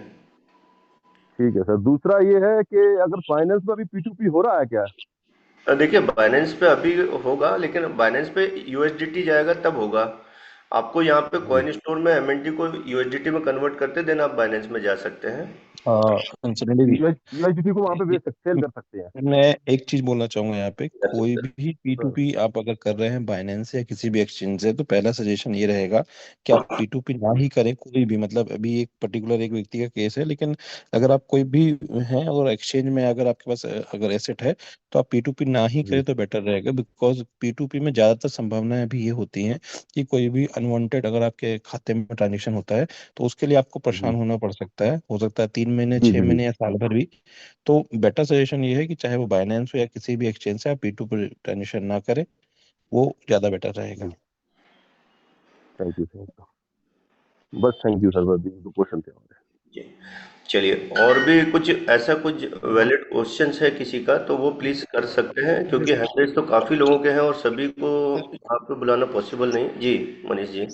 ठीक है सर। दूसरा ये है कि अगर फाइनेंस में भी P2P हो रहा है क्या? देखिए, बाइनेंस पे अभी होगा, लेकिन बाइनेंस पे USDT जाएगा तब होगा। आपको यहाँ पे जी। कॉइन स्टोर में MNT को USDT में कन्वर्ट करते देन आप बाइनेंस में जा सकते हैं। इंसिडेंटली USDT को वहां पे बेच सकते, सेल कर सकते हैं। मैं एक चीज बोलना चाहूंगा यहाँ पे, कर कोई सकते भी हाँ P2P आप अगर कर रहे हैं बाइनेंस या किसी भी एक्सचेंज से, तो पहला सजेशन ये रहेगा कि आप P2P ना ही करें कोई भी। मतलब अभी एक पर्टिकुलर एक व्यक्ति का केस है, लेकिन अगर आप कोई भी हैं और एक्सचेंज में अगर आपके पास अगर एसेट है, तो आप P2P ना ही जी करें तो बेटर रहेगा। बिकॉज P2P में ज्यादातर संभावनाएं अभी ये होती हैं कि कोई भी अनवांटेड अगर आपके खाते में ट्रांजेक्शन होता है, तो उसके लिए आपको जी परेशान होना पड़ सकता है। हो सकता है 3 महीने, जी 6 महीने या साल भर भी। तो बेटर सजेशन ये है कि चाहे वो बाइनेंस हो या किसी भी एक्सचेंज से, आप P2P ट्रांजेक्शन ना करें, वो ज्यादा बेटर रहेगा। जी। Thank you sir. बस थैंक यू सर, बस दो क्वेश्चन थे हमारे। जी। चलिए, और भी कुछ ऐसा कुछ वैलिड क्वेश्चंस है किसी का, तो वो प्लीज कर सकते हैं, क्योंकि हैंडरेज तो काफी लोगों के हैं और सभी को यहाँ पे बुलाना पॉसिबल नहीं। जी मनीष जी।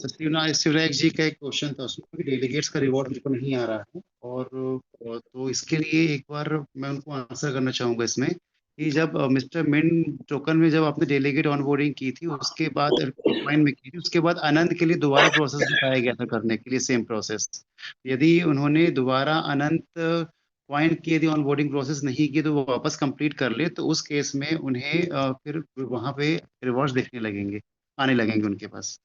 शिवराज जी का एक क्वेश्चन था उसमें कि डेलीगेट्स का रिवॉर्ड मेरे को नहीं आ रहा है, और तो इसके लिए एक बार मैं उनको आंसर करना चाहूंगा इसमें कि जब मिस्टर मिन टोकन में जब आपने डेलीगेट ऑनबोर्डिंग की थी, उसके बाद कॉइन में की थी, उसके बाद अनंत के लिए दोबारा प्रोसेस बताया गया था करने के लिए, सेम प्रोसेस। यदि उन्होंने दोबारा अनंत कॉइन की यदि ऑनबोर्डिंग प्रोसेस नहीं की तो वो वापस कंप्लीट कर ले, तो उस केस में उन्हें फिर वहां पे रिवॉर्ड्स देखने लगेंगे, आने लगेंगे उनके पास।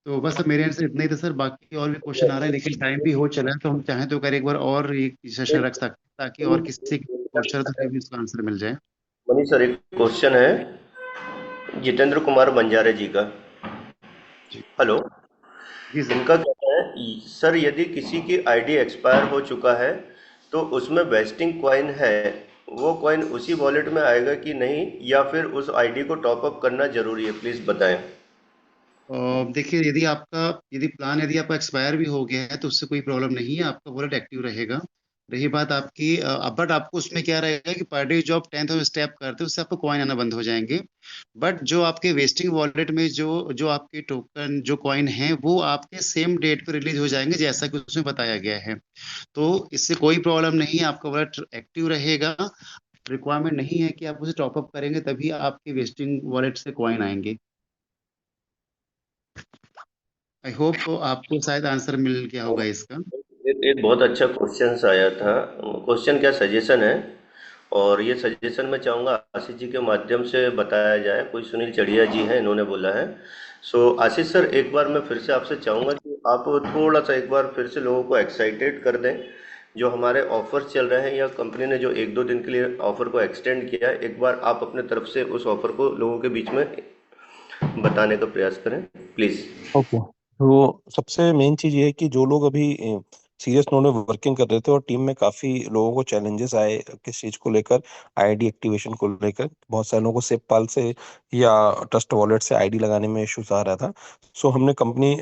तो बस अब मेरे यहाँ से इतना ही था सर। बाकी और भी क्वेश्चन आ रहे हैं, लेकिन टाइम भी हो चला है, तो हम चाहें तो कर एक बार और एक सेशन रख सकते हैं, ताकि और किसी क्वेश्चन तो फिर भी उसका आंसर मिल जाए। मनीष सर, एक क्वेश्चन है जितेंद्र कुमार बंजारे जी का। जी हेलो। जी सर। इनका कहना है, सर यदि किसी की आईडी एक्सपायर हो चुका है तो उसमें वेस्टिंग कॉइन है, वो कॉइन उसी वॉलेट में आएगा कि नहीं, या फिर उस आईडी को टॉप अप करना जरूरी है? प्लीज बताएं। देखिए, यदि प्लान यदि आपका एक्सपायर भी हो गया है तो उससे कोई प्रॉब्लम नहीं है, आपका वॉलेट एक्टिव रहेगा। रही बात आपकी, बट आपको उसमें क्या रहेगा कि पर डे जो आप 10,000 स्टेप करते हैं उससे आपको कॉइन आना बंद हो जाएंगे। बट जो आपके वेस्टिंग वॉलेट में जो जो आपके टोकन जो कॉइन है वो आपके सेम डेट पे रिलीज हो जाएंगे, जैसा कि उसमें बताया गया है। तो इससे कोई प्रॉब्लम नहीं है, आपका वॉलेट एक्टिव रहेगा। रिक्वायरमेंट नहीं है कि आप उसे टॉप अप करेंगे तभी आपके वेस्टिंग वॉलेट से कॉइन आएंगे। आई होप आपको शायद आंसर मिल गया होगा इसका। एक बहुत अच्छा क्वेश्चन आया था। क्वेश्चन क्या, सजेशन है, और ये सजेशन मैं चाहूँगा आशीष जी के माध्यम से बताया जाए। कोई सुनील चढ़िया जी हैं, इन्होंने बोला है। सो आशीष सर, एक बार मैं फिर से आपसे चाहूँगा कि आप थोड़ा सा एक बार फिर से लोगों को एक्साइटेड कर दें। जो हमारे ऑफर्स चल रहे हैं, या कंपनी ने जो 1-2 दिन के लिए ऑफर को एक्सटेंड किया है, एक बार आप अपने तरफ से उस ऑफर को लोगों के बीच में बताने का प्रयास करें प्लीज। ओके। तो सबसे मेन चीज ये है कि जो लोग अभी सीरियस नोट में वर्किंग कर रहे थे और टीम में काफी लोगों को चैलेंजेस आए किस चीज को लेकर, आईडी एक्टिवेशन को लेकर। बहुत सारे लोगों को सेपपाल से या ट्रस्ट वॉलेट से आईडी लगाने में इश्यूज आ रहा था। सो हमने कंपनी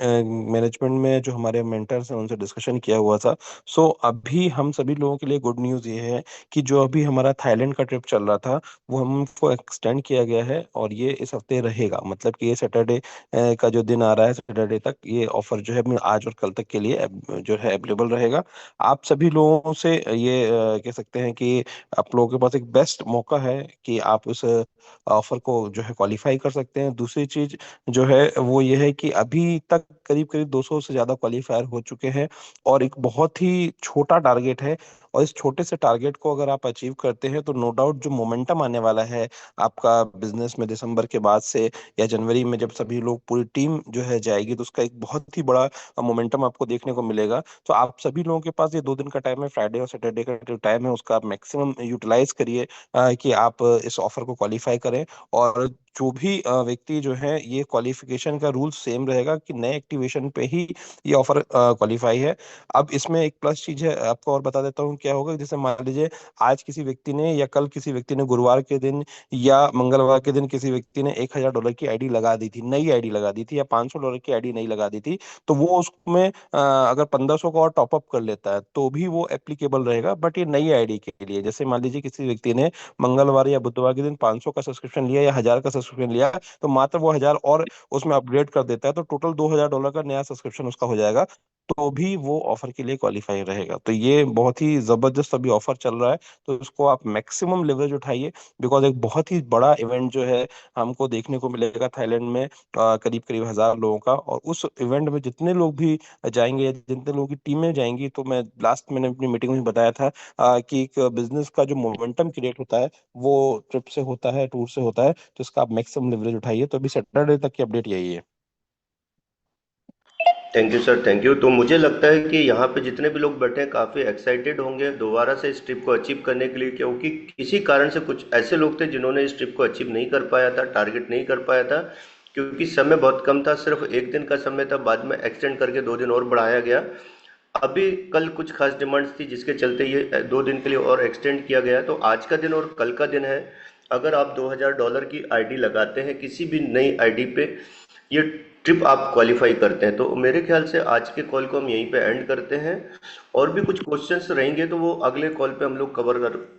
मैनेजमेंट में जो हमारे मेंटर्स हैं उनसे डिस्कशन किया हुआ था। सो अभी हम सभी लोगों के लिए गुड न्यूज़ ये है कि जो अभी हमारा थाईलैंड का ट्रिप चल रहा था वो हमको एक्सटेंड किया गया है और ये इस हफ्ते रहेगा। मतलब कि ये सैटरडे का जो दिन आ रहा है, सैटरडे तक ये ऑफर जो है अपने आज और कल तक के लिए जो है अवेलेबल रहेगा। आप सभी लोगों से ये कह सकते हैं कि आप लोगों के पास एक बेस्ट मौका है कि आप उस ऑफर को जो है क्वालिफाई कर सकते हैं। दूसरी चीज जो है वो ये है कि अभी तक करीब करीब 200 से ज्यादा क्वालिफायर हो चुके हैं और एक बहुत ही छोटा टारगेट है। और इस छोटे से टारगेट को अगर आप अचीव करते हैं तो नो डाउट जो मोमेंटम आने वाला है आपका बिजनेस में दिसंबर के बाद से या जनवरी में जब सभी लोग पूरी टीम जो है जाएगी तो उसका एक बहुत ही बड़ा मोमेंटम आपको देखने को मिलेगा। तो आप सभी लोगों के पास ये 2 दिन का टाइम है, फ्राइडे और सैटरडे का जो टाइम है उसका आप मैक्सिमम यूटिलाइज करिए कि आप इस ऑफर को क्वालिफाई करें। और जो भी व्यक्ति जो है ये क्वालिफिकेशन का रूल सेम रहेगा कि नए एक्टिवेशन पे ही ये ऑफर क्वालिफाई है। अब इसमें एक प्लस चीज है, आपको और बता देता हूँ क्या होगा। जैसे मान लीजिए आज किसी व्यक्ति ने या कल किसी व्यक्ति ने गुरुवार के दिन या मंगलवार के दिन किसी व्यक्ति ने $1000 की आईडी लगा दी थी, नई आईडी लगा दी थी, या $500 की आईडी नहीं लगा दी थी, तो वो उसमें अगर 1500 का और टॉपअप कर लेता है तो भी वो एप्लीकेबल रहेगा। बट ये नई आईडी के लिए, जैसे मान लीजिए किसी व्यक्ति ने मंगलवार या बुधवार के दिन 500 का सब्सक्रिप्शन लिया या 1000 का सब्सक्रिप्शन लिया, तो मात्र वो 1000 और उसमें अपग्रेड कर देता है तो टोटल $2000 का नया सब्सक्रिप्शन उसका हो जाएगा, तो भी वो ऑफर के लिए क्वालिफाई रहेगा। तो ये बहुत ही जबरदस्त अभी ऑफर चल रहा है, तो इसको आप मैक्सिमम लेवरेज उठाइए। बिकॉज एक बहुत ही बड़ा इवेंट जो है हमको देखने को मिलेगा थाईलैंड में, करीब करीब 1000 लोगों का। और उस इवेंट में जितने लोग भी जाएंगे या जितने लोगों की टीमें जाएंगी, तो मैं लास्ट मैंने अपनी मीटिंग में बताया था कि एक बिजनेस का जो मोमेंटम क्रिएट होता है वो ट्रिप से होता है, टूर से होता है। तो इसका आप मैक्सिमम लेवरेज उठाइए। तो अभी सैटरडे तक की अपडेट यही है। Thank you sir, thank you. तो मुझे लगता है कि यहाँ पे जितने भी लोग बैठे हैं काफ़ी एक्साइटेड होंगे दोबारा से इस ट्रिप को अचीव करने के लिए, क्योंकि किसी कारण से कुछ ऐसे लोग थे जिन्होंने इस ट्रिप को अचीव नहीं कर पाया था, टारगेट नहीं कर पाया था, क्योंकि समय बहुत कम था, सिर्फ 1 दिन का समय था, बाद में एक्सटेंड करके 2 दिन और बढ़ाया गया। अभी कल कुछ खास डिमांड्स थी जिसके चलते ये 2 दिन के लिए और एक्सटेंड किया गया। तो आज का दिन और कल का दिन है। अगर आप $2000 की आईडी लगाते हैं किसी भी नई आईडी पे, ये ट्रिप आप क्वालिफाई करते हैं। तो मेरे ख्याल से आज के कॉल को हम यहीं पे एंड करते हैं। और भी कुछ क्वेश्चंस रहेंगे तो वो अगले कॉल पे हम लोग कवर कर